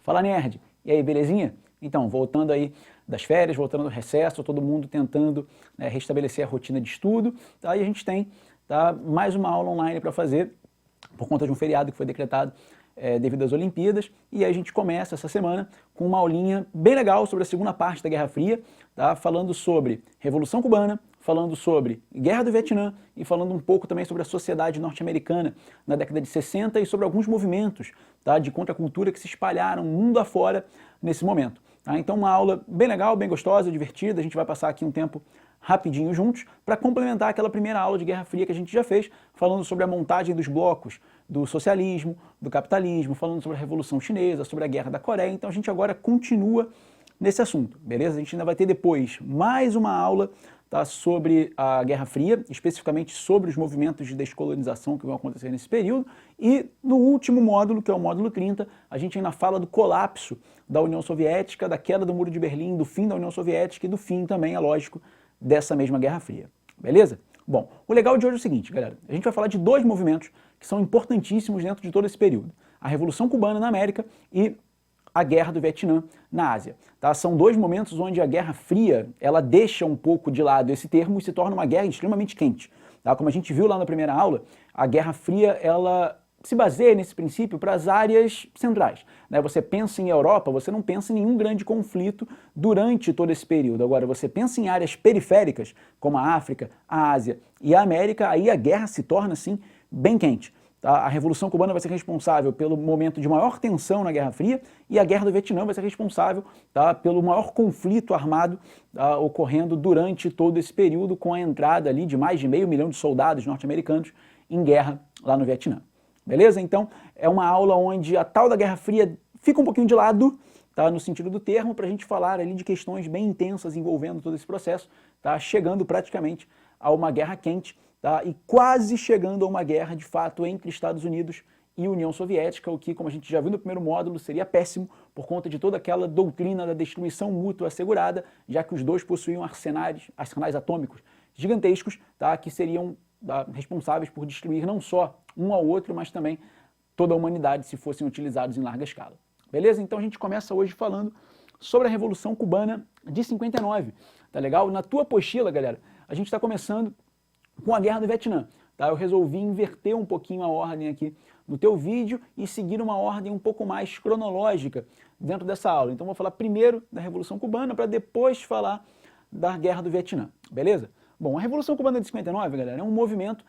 Fala, nerd! E aí, belezinha? Então, voltando aí das férias, voltando do recesso, todo mundo tentando restabelecer a rotina de estudo, tá? E a gente tem mais uma aula online para fazer por conta de um feriado que foi decretado devido às Olimpíadas, e aí a gente começa essa semana com uma aulinha bem legal sobre a segunda parte da Guerra Fria, tá? Falando sobre Revolução Cubana, falando sobre Guerra do Vietnã e falando um pouco também sobre a sociedade norte-americana na década de 60 e sobre alguns movimentos, tá, de contracultura que se espalharam mundo afora nesse momento. Tá? Então uma aula bem legal, bem gostosa, divertida, a gente vai passar aqui um tempo rapidinho juntos para complementar aquela primeira aula de Guerra Fria que a gente já fez, falando sobre a montagem dos blocos do socialismo, do capitalismo, falando sobre a Revolução Chinesa, sobre a Guerra da Coreia. Então a gente agora continua nesse assunto, beleza? A gente ainda vai ter depois mais uma aula, tá, sobre a Guerra Fria, especificamente sobre os movimentos de descolonização que vão acontecer nesse período, e no último módulo, que é o módulo 30, a gente ainda fala do colapso da União Soviética, da queda do Muro de Berlim, do fim da União Soviética e do fim também, é lógico, dessa mesma Guerra Fria, beleza? Bom, o legal de hoje é o seguinte, galera, a gente vai falar de dois movimentos que são importantíssimos dentro de todo esse período, a Revolução Cubana na América e a Guerra do Vietnã na Ásia. Tá? São dois momentos onde a Guerra Fria ela deixa um pouco de lado esse termo e se torna uma guerra extremamente quente. Tá? Como a gente viu lá na primeira aula, a Guerra Fria ela se baseia nesse princípio para as áreas centrais. Né? Você pensa em Europa, você não pensa em nenhum grande conflito durante todo esse período. Agora, você pensa em áreas periféricas, como a África, a Ásia e a América, aí a guerra se torna, assim, bem quente. Tá? A Revolução Cubana vai ser responsável pelo momento de maior tensão na Guerra Fria e a Guerra do Vietnã vai ser responsável, tá, pelo maior conflito armado, tá, ocorrendo durante todo esse período, com a entrada ali de mais de 500 mil de soldados norte-americanos em guerra lá no Vietnã. Beleza? Então, é uma aula onde a tal da Guerra Fria fica um pouquinho de lado, tá, no sentido do termo, para a gente falar ali de questões bem intensas envolvendo todo esse processo, tá, chegando praticamente a uma guerra quente, tá, e quase chegando a uma guerra, de fato, entre Estados Unidos e União Soviética, o que, como a gente já viu no primeiro módulo, seria péssimo por conta de toda aquela doutrina da destruição mútua assegurada, já que os dois possuíam arsenais atômicos gigantescos, tá, que seriam responsáveis por destruir não só um ao outro, mas também toda a humanidade se fossem utilizados em larga escala. Beleza? Então a gente começa hoje falando sobre a Revolução Cubana de 59, tá legal? Na tua apostila, galera, a gente está começando com a Guerra do Vietnã, tá? Eu resolvi inverter um pouquinho a ordem aqui no teu vídeo e seguir uma ordem um pouco mais cronológica dentro dessa aula. Então vou falar primeiro da Revolução Cubana para depois falar da Guerra do Vietnã, beleza? Bom, a Revolução Cubana de 59, galera, é um movimento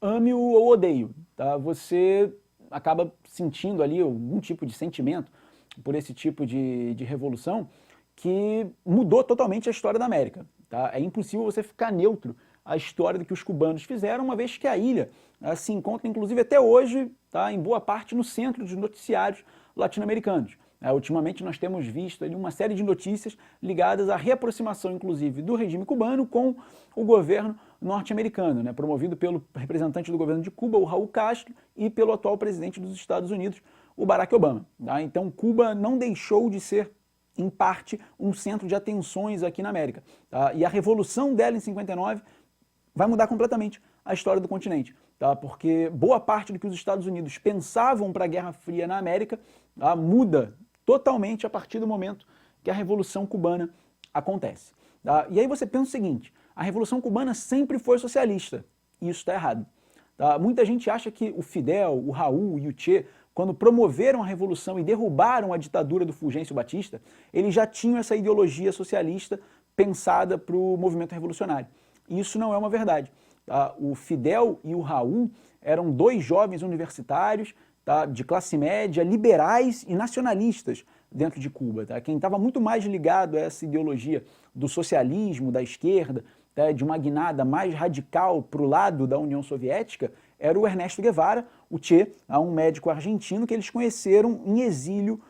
ame-o ou odeio, tá? Você acaba sentindo ali algum tipo de sentimento por esse tipo de revolução que mudou totalmente a história da América, tá? É impossível você ficar neutro à história do que os cubanos fizeram, uma vez que a ilha se encontra, inclusive até hoje, tá, em boa parte no centro dos noticiários latino-americanos. Ultimamente nós temos visto ali uma série de notícias ligadas à reaproximação, inclusive, do regime cubano com o governo norte-americano, né, promovido pelo representante do governo de Cuba, o Raul Castro, e pelo atual presidente dos Estados Unidos, o Barack Obama. Tá? Então Cuba não deixou de ser, em parte, um centro de atenções aqui na América. Tá? E a revolução dela em 59 vai mudar completamente a história do continente, tá? Porque boa parte do que os Estados Unidos pensavam para a Guerra Fria na América, tá, muda totalmente a partir do momento que a Revolução Cubana acontece. Tá? E aí você pensa o seguinte, a Revolução Cubana sempre foi socialista, e isso está errado. Tá? Muita gente acha que o Fidel, o Raul e o Che, quando promoveram a Revolução e derrubaram a ditadura do Fulgêncio Batista, eles já tinham essa ideologia socialista pensada para o movimento revolucionário. E isso não é uma verdade. Tá? O Fidel e o Raul eram dois jovens universitários, tá, de classe média, liberais e nacionalistas dentro de Cuba. Tá? Quem estava muito mais ligado a essa ideologia do socialismo, da esquerda, tá, de uma guinada mais radical para o lado da União Soviética, era o Ernesto Guevara, o Che, um médico argentino que eles conheceram em exílio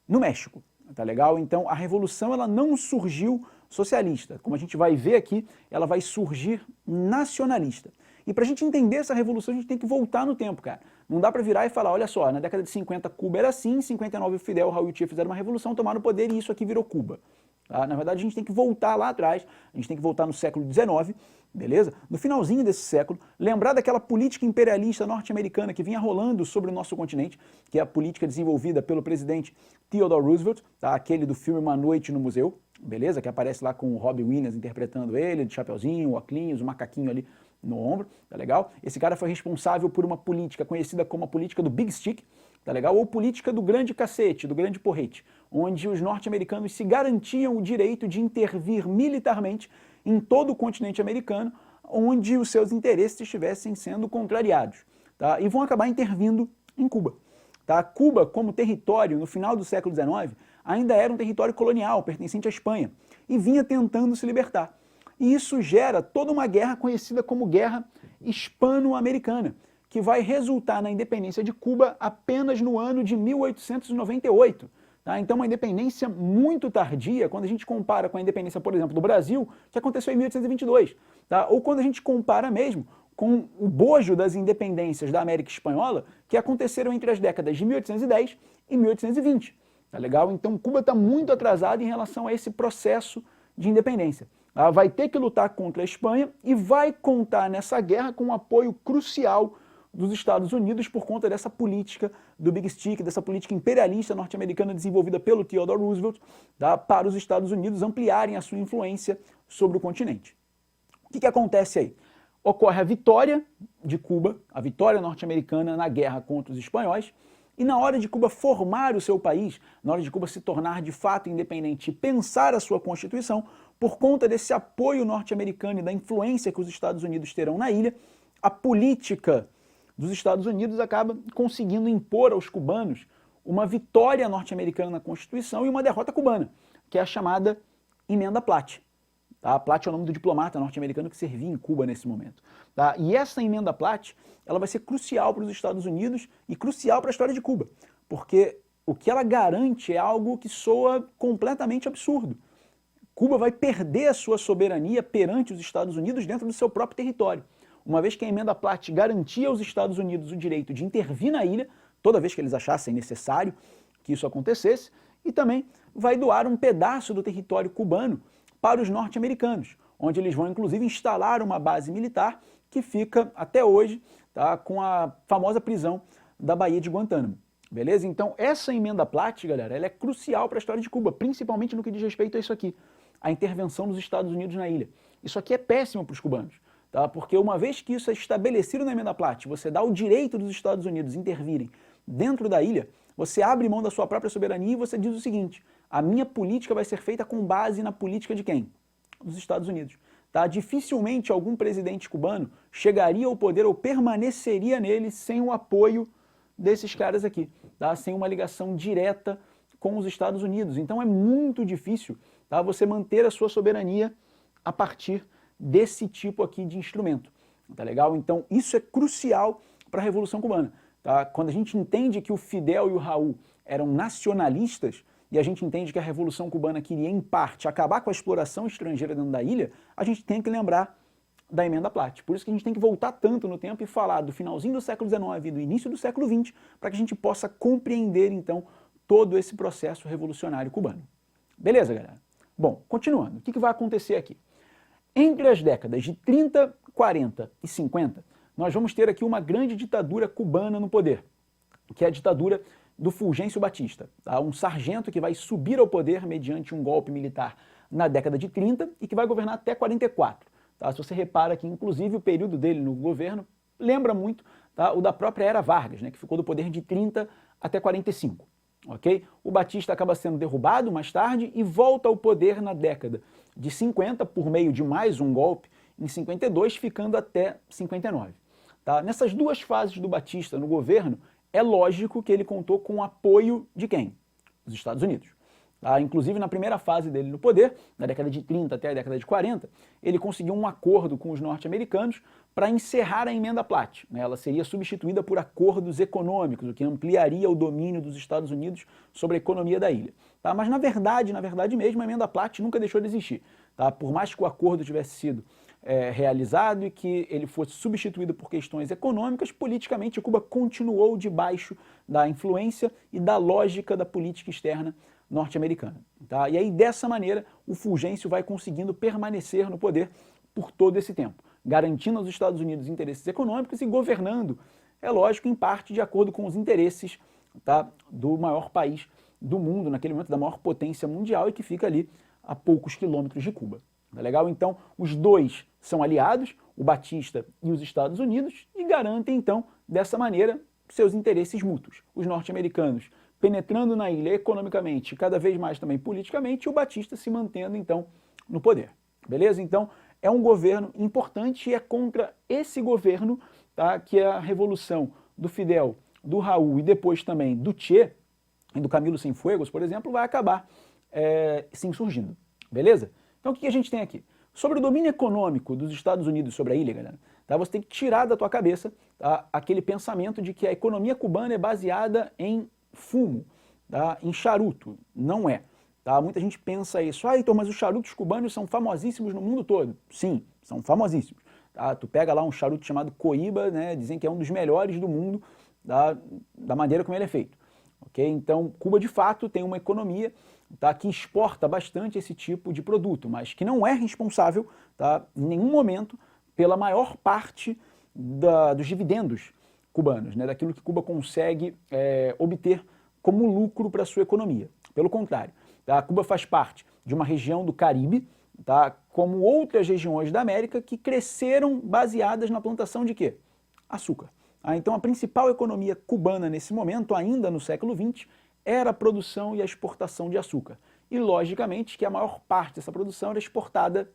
no México. Tá legal? Então a Revolução ela não surgiu socialista. Como a gente vai ver aqui, ela vai surgir nacionalista. E para a gente entender essa revolução, a gente tem que voltar no tempo, cara. Não dá para virar e falar, olha só, na década de 50 Cuba era assim, em 59 o Fidel, o Raul e o Che fizeram uma revolução, tomaram o poder e isso aqui virou Cuba. Tá? Na verdade, a gente tem que voltar lá atrás, a gente tem que voltar no século XIX, beleza? No finalzinho desse século, lembrar daquela política imperialista norte-americana que vinha rolando sobre o nosso continente, que é a política desenvolvida pelo presidente Theodore Roosevelt, tá? Aquele do filme Uma Noite no Museu, beleza? Que aparece lá com o Robin Williams interpretando ele, de chapeuzinho, o óculos, o macaquinho ali no ombro, tá legal? Esse cara foi responsável por uma política conhecida como a política do Big Stick, tá legal? Ou política do grande cacete, do grande porrete, onde os norte-americanos se garantiam o direito de intervir militarmente em todo o continente americano, onde os seus interesses estivessem sendo contrariados, tá? E vão acabar intervindo em Cuba. Tá? Cuba, como território, no final do século XIX, ainda era um território colonial, pertencente à Espanha, e vinha tentando se libertar. E isso gera toda uma guerra conhecida como Guerra Hispano-Americana, que vai resultar na independência de Cuba apenas no ano de 1898. Tá? Então, uma independência muito tardia, quando a gente compara com a independência, por exemplo, do Brasil, que aconteceu em 1822. Tá? Ou quando a gente compara mesmo com o bojo das independências da América Espanhola, que aconteceram entre as décadas de 1810 e 1820. Tá legal? Então, Cuba está muito atrasada em relação a esse processo de independência. Ela vai ter que lutar contra a Espanha e vai contar nessa guerra com um apoio crucial dos Estados Unidos por conta dessa política do Big Stick, dessa política imperialista norte-americana desenvolvida pelo Theodore Roosevelt, tá, para os Estados Unidos ampliarem a sua influência sobre o continente. O que acontece aí? Ocorre a vitória de Cuba, a vitória norte-americana na guerra contra os espanhóis, e na hora de Cuba formar o seu país, na hora de Cuba se tornar de fato independente e pensar a sua Constituição, por conta desse apoio norte-americano e da influência que os Estados Unidos terão na ilha, a política dos Estados Unidos acaba conseguindo impor aos cubanos uma vitória norte-americana na Constituição e uma derrota cubana, que é a chamada Emenda Platt. Tá? Platt é o nome do diplomata norte-americano que servia em Cuba nesse momento. Tá? E essa Emenda Platt ela vai ser crucial para os Estados Unidos e crucial para a história de Cuba, porque o que ela garante é algo que soa completamente absurdo. Cuba vai perder a sua soberania perante os Estados Unidos dentro do seu próprio território, uma vez que a Emenda Platt garantia aos Estados Unidos o direito de intervir na ilha, toda vez que eles achassem necessário que isso acontecesse, e também vai doar um pedaço do território cubano para os norte-americanos, onde eles vão inclusive instalar uma base militar que fica até hoje, tá, com a famosa prisão da Baía de Guantánamo. Beleza? Então essa Emenda Platt, galera, ela é crucial para a história de Cuba, principalmente no que diz respeito a isso aqui, a intervenção dos Estados Unidos na ilha. Isso aqui é péssimo para os cubanos, tá? Porque uma vez que isso é estabelecido na Emenda Platt, você dá o direito dos Estados Unidos intervirem dentro da ilha, você abre mão da sua própria soberania e você diz o seguinte: a minha política vai ser feita com base na política de quem? Dos Estados Unidos. Tá? Dificilmente algum presidente cubano chegaria ao poder ou permaneceria nele sem o apoio desses caras aqui, tá? Sem uma ligação direta com os Estados Unidos. Então é muito difícil, tá, você manter a sua soberania a partir desse tipo aqui de instrumento. Tá legal? Então isso é crucial para a Revolução Cubana. Tá? Quando a gente entende que o Fidel e o Raul eram nacionalistas, e a gente entende que a Revolução Cubana queria, em parte, acabar com a exploração estrangeira dentro da ilha, a gente tem que lembrar da Emenda Platt. Por isso que a gente tem que voltar tanto no tempo e falar do finalzinho do século XIX e do início do século XX, para que a gente possa compreender, então, todo esse processo revolucionário cubano. Beleza, galera? Bom, continuando, o que vai acontecer aqui? Entre as décadas de 30, 40 e 50, nós vamos ter aqui uma grande ditadura cubana no poder, que é a ditadura do Fulgêncio Batista, tá? Um sargento que vai subir ao poder mediante um golpe militar na década de 30 e que vai governar até 44. Tá? Se você repara que, inclusive, o período dele no governo lembra muito, tá, o da própria Era Vargas, né, que ficou do poder de 30 até 45. Okay? O Batista acaba sendo derrubado mais tarde e volta ao poder na década de 50 por meio de mais um golpe em 52, ficando até 59. Tá? Nessas duas fases do Batista no governo, é lógico que ele contou com o apoio de quem? Dos Estados Unidos. Tá? Inclusive, na primeira fase dele no poder, na década de 30 até a década de 40, ele conseguiu um acordo com os norte-americanos para encerrar a Emenda Platt. Né? Ela seria substituída por acordos econômicos, o que ampliaria o domínio dos Estados Unidos sobre a economia da ilha. Tá? Mas, na verdade mesmo, a Emenda Platt nunca deixou de existir. Tá? Por mais que o acordo tivesse sido realizado e que ele fosse substituído por questões econômicas, politicamente Cuba continuou debaixo da influência e da lógica da política externa norte-americana. Tá? E aí, dessa maneira, o Fulgêncio vai conseguindo permanecer no poder por todo esse tempo, garantindo aos Estados Unidos interesses econômicos e governando, é lógico, em parte de acordo com os interesses, tá, do maior país do mundo, naquele momento da maior potência mundial e que fica ali a poucos quilômetros de Cuba. Tá legal? Então, os dois são aliados, o Batista e os Estados Unidos, e garantem, então, dessa maneira, seus interesses mútuos. Os norte-americanos penetrando na ilha economicamente e cada vez mais também politicamente, e o Batista se mantendo, então, no poder. Beleza? Então, é um governo importante e é contra esse governo, tá, que é a revolução do Fidel, do Raul e depois também do Che e do Camilo Cienfuegos, por exemplo, vai acabar se insurgindo. Beleza? Então, o que a gente tem aqui? Sobre o domínio econômico dos Estados Unidos sobre a ilha, galera, tá, você tem que tirar da tua cabeça, tá, aquele pensamento de que a economia cubana é baseada em fumo, tá, em charuto. Não é. Tá? Muita gente pensa isso. Ah, Heitor, mas os charutos cubanos são famosíssimos no mundo todo. Sim, são famosíssimos. Tá? Tu pega lá um charuto chamado Coíba, né, dizem que é um dos melhores do mundo, da maneira como ele é feito. Okay? Então, Cuba, de fato, tem uma economia, tá, que exporta bastante esse tipo de produto, mas que não é responsável, tá, em nenhum momento pela maior parte dos dividendos cubanos, né, daquilo que Cuba consegue obter como lucro para a sua economia. Pelo contrário, tá, Cuba faz parte de uma região do Caribe, tá, como outras regiões da América que cresceram baseadas na plantação de quê? Açúcar. Então a principal economia cubana nesse momento, ainda no século XX, era a produção e a exportação de açúcar. E logicamente que a maior parte dessa produção era exportada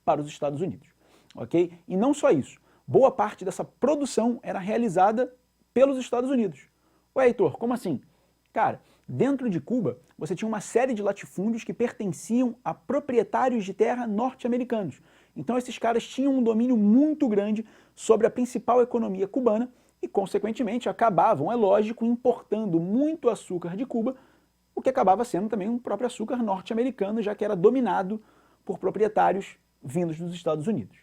para os Estados Unidos. Ok? E não só isso, boa parte dessa produção era realizada pelos Estados Unidos. Ué, Heitor, como assim? Cara, dentro de Cuba, você tinha uma série de latifúndios que pertenciam a proprietários de terra norte-americanos. Então esses caras tinham um domínio muito grande sobre a principal economia cubana e, consequentemente, acabavam, é lógico, importando muito açúcar de Cuba, o que acabava sendo também um próprio açúcar norte-americano, já que era dominado por proprietários vindos dos Estados Unidos.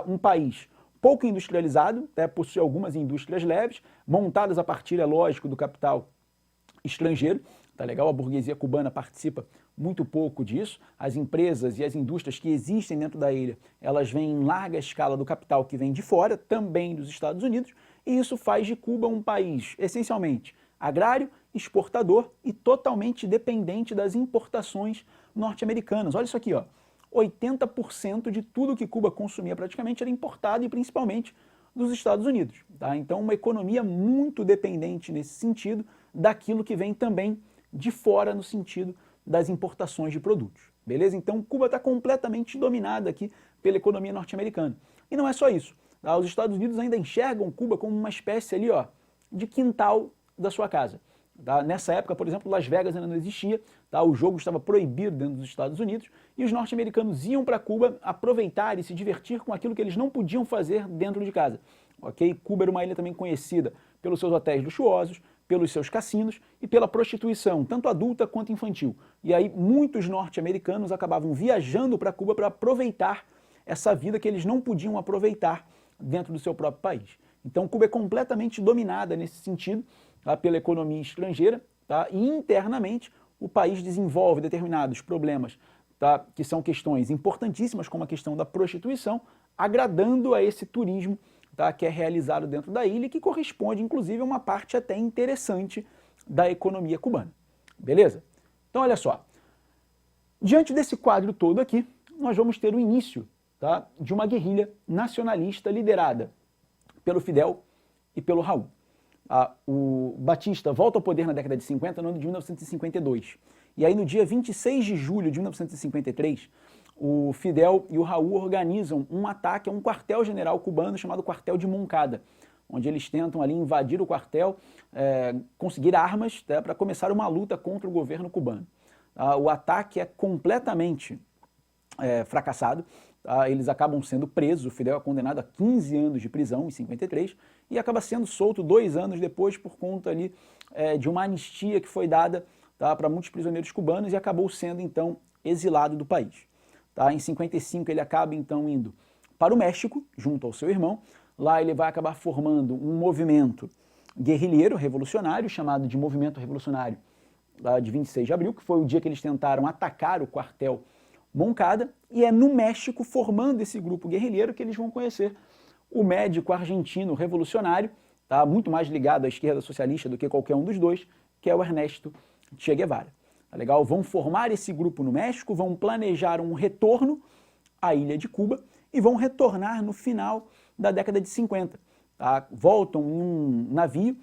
Um país pouco industrializado, possui algumas indústrias leves, montadas a partir, é lógico, do capital estrangeiro, tá legal? A burguesia cubana participa muito pouco disso. As empresas e as indústrias que existem dentro da ilha, elas vêm em larga escala do capital que vem de fora, também dos Estados Unidos, e isso faz de Cuba um país essencialmente agrário, exportador e totalmente dependente das importações norte-americanas. Olha isso aqui, ó. 80% de tudo que Cuba consumia praticamente era importado e principalmente dos Estados Unidos. Tá? Então, uma economia muito dependente nesse sentido daquilo que vem também de fora no sentido das importações de produtos. Beleza? Então, Cuba está completamente dominada aqui pela economia norte-americana. E não é só isso. Tá? Os Estados Unidos ainda enxergam Cuba como uma espécie ali, ó, de quintal da sua casa. Tá? Nessa época, por exemplo, Las Vegas ainda não existia, tá? O jogo estava proibido dentro dos Estados Unidos e os norte-americanos iam para Cuba aproveitar e se divertir com aquilo que eles não podiam fazer dentro de casa. Okay? Cuba era uma ilha também conhecida pelos seus hotéis luxuosos, pelos seus cassinos e pela prostituição, tanto adulta quanto infantil. E aí muitos norte-americanos acabavam viajando para Cuba para aproveitar essa vida que eles não podiam aproveitar dentro do seu próprio país. Então Cuba é completamente dominada nesse sentido, tá, pela economia estrangeira, tá, e internamente o país desenvolve determinados problemas, tá, que são questões importantíssimas, como a questão da prostituição, agradando a esse turismo, tá, que é realizado dentro da ilha e que corresponde, inclusive, a uma parte até interessante da economia cubana. Beleza? Então, olha só. Diante desse quadro todo aqui, nós vamos ter o início, tá, de uma guerrilha nacionalista liderada pelo Fidel e pelo Raul. O Batista volta ao poder na década de 50, no ano de 1952. E aí, no dia 26 de julho de 1953, o Fidel e o Raul organizam um ataque a um quartel-general cubano chamado Quartel de Moncada, onde eles tentam ali invadir o quartel, conseguir armas, para começar uma luta contra o governo cubano. O ataque é completamente fracassado. Eles acabam sendo presos, o Fidel é condenado a 15 anos de prisão em 53 e acaba sendo solto 2 anos depois por conta ali, de uma anistia que foi dada, tá, para muitos prisioneiros cubanos e acabou sendo então exilado do país. Tá? Em 55 ele acaba então indo para o México, junto ao seu irmão. Lá ele vai acabar formando um movimento guerrilheiro revolucionário chamado de Movimento Revolucionário de 26 de abril, que foi o dia que eles tentaram atacar o quartel Moncada, e é no México, formando esse grupo guerrilheiro, que eles vão conhecer o médico argentino revolucionário, tá, muito mais ligado à esquerda socialista do que qualquer um dos dois, que é o Ernesto Che Guevara. Tá legal? Vão formar esse grupo no México, vão planejar um retorno à ilha de Cuba e vão retornar no final da década de 50. Tá? Voltam em um navio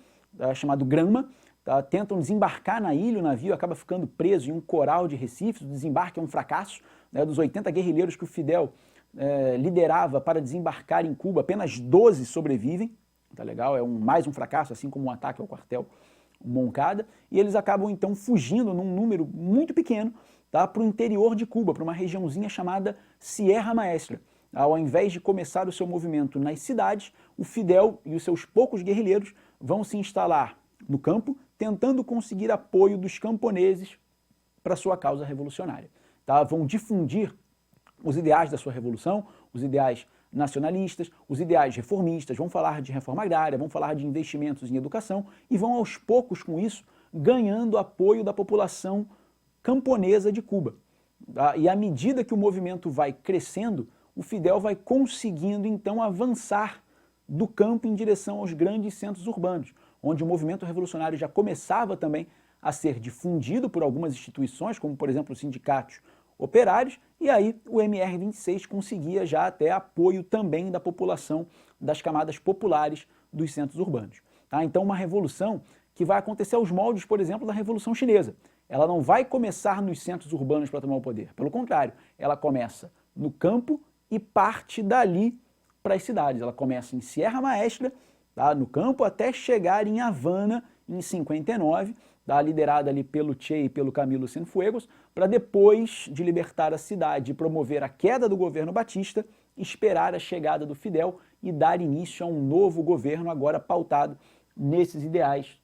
chamado Granma, tá? Tentam desembarcar na ilha, o navio acaba ficando preso em um coral de Recife, o desembarque é um fracasso, né? Dos 80 guerrilheiros que o Fidel liderava para desembarcar em Cuba, apenas 12 sobrevivem, tá legal? É mais um fracasso, assim como um ataque ao quartel Moncada, e eles acabam então fugindo num número muito pequeno, tá, para o interior de Cuba, para uma regiãozinha chamada Sierra Maestra. Ao invés de começar o seu movimento nas cidades, o Fidel e os seus poucos guerrilheiros vão se instalar no campo, tentando conseguir apoio dos camponeses para sua causa revolucionária. Tá? Vão difundir os ideais da sua revolução, os ideais nacionalistas, os ideais reformistas, vão falar de reforma agrária, vão falar de investimentos em educação e vão aos poucos com isso ganhando apoio da população camponesa de Cuba. Tá? E à medida que o movimento vai crescendo, o Fidel vai conseguindo então avançar do campo em direção aos grandes centros urbanos, onde o movimento revolucionário já começava também a ser difundido por algumas instituições, como por exemplo os sindicatos operários, e aí o MR-26 conseguia já até apoio também da população, das camadas populares dos centros urbanos. Tá? Então uma revolução que vai acontecer aos moldes, por exemplo, da Revolução Chinesa. Ela não vai começar nos centros urbanos para tomar o poder, pelo contrário, ela começa no campo e parte dali para as cidades. Ela começa em Sierra Maestra, tá, no campo, até chegar em Havana em 59, tá, liderada ali pelo Che e pelo Camilo Cienfuegos, para depois de libertar a cidade e promover a queda do governo Batista, esperar a chegada do Fidel e dar início a um novo governo agora pautado nesses ideais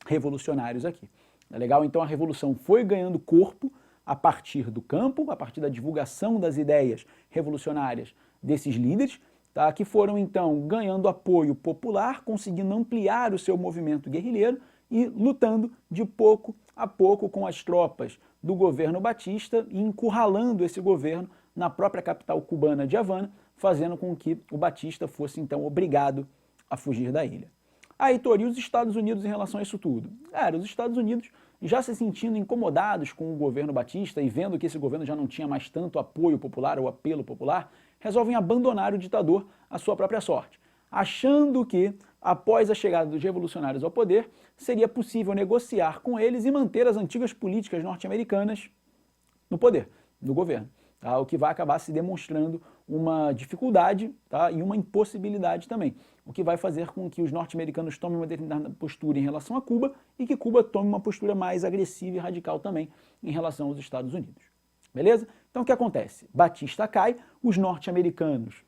revolucionários aqui. É legal? Então a revolução foi ganhando corpo a partir do campo, a partir da divulgação das ideias revolucionárias desses líderes, tá, que foram então ganhando apoio popular, conseguindo ampliar o seu movimento guerrilheiro e lutando de pouco a pouco com as tropas do governo Batista e encurralando esse governo na própria capital cubana de Havana, fazendo com que o Batista fosse então obrigado a fugir da ilha. Aí, Tori, e os Estados Unidos em relação a isso tudo? Cara, os Estados Unidos, já se sentindo incomodados com o governo Batista e vendo que esse governo já não tinha mais tanto apoio popular ou apelo popular, resolvem abandonar o ditador à sua própria sorte, achando que, após a chegada dos revolucionários ao poder, seria possível negociar com eles e manter as antigas políticas norte-americanas no poder, no governo. Tá? O que vai acabar se demonstrando uma dificuldade, tá? E uma impossibilidade também. O que vai fazer com que os norte-americanos tomem uma determinada postura em relação a Cuba e que Cuba tome uma postura mais agressiva e radical também em relação aos Estados Unidos. Beleza? Então o que acontece? Batista cai, os norte-americanos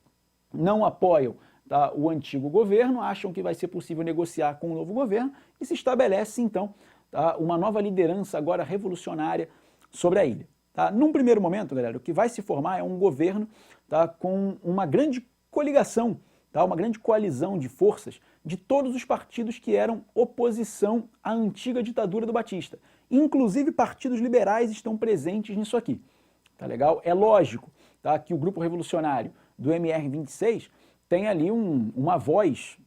não apoiam, tá, o antigo governo, acham que vai ser possível negociar com o novo governo e se estabelece então, tá, uma nova liderança agora revolucionária sobre a ilha. Tá? Num primeiro momento, galera, o que vai se formar é um governo, tá, com uma grande coligação, tá, uma grande coalizão de forças de todos os partidos que eram oposição à antiga ditadura do Batista. Inclusive partidos liberais estão presentes nisso aqui. Tá legal? É lógico, tá, que o grupo revolucionário do MR-26 tem ali uma voz,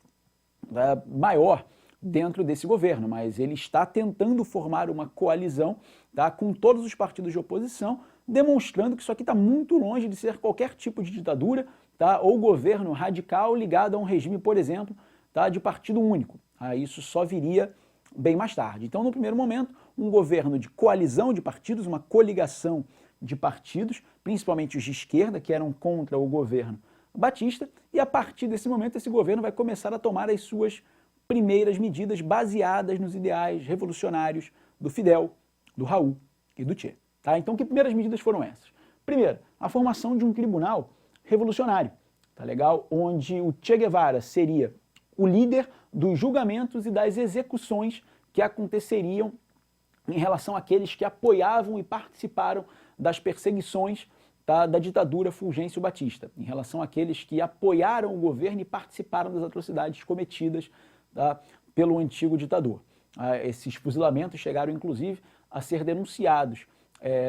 tá, maior dentro desse governo, mas ele está tentando formar uma coalizão, tá, com todos os partidos de oposição, demonstrando que isso aqui está muito longe de ser qualquer tipo de ditadura, tá, ou governo radical ligado a um regime, por exemplo, tá, de partido único. Isso só viria bem mais tarde. Então, no primeiro momento, um governo de coalizão de partidos, uma coligação de partidos, principalmente os de esquerda, que eram contra o governo Batista, e a partir desse momento esse governo vai começar a tomar as suas primeiras medidas baseadas nos ideais revolucionários do Fidel, do Raul e do Che. Tá? Então, que primeiras medidas foram essas? Primeiro, a formação de um tribunal revolucionário, tá legal? Onde o Che Guevara seria o líder dos julgamentos e das execuções que aconteceriam em relação àqueles que apoiavam e participaram das perseguições, tá, da ditadura Fulgêncio Batista, em relação àqueles que apoiaram o governo e participaram das atrocidades cometidas, tá, pelo antigo ditador. Esses fuzilamentos chegaram, inclusive, a ser denunciados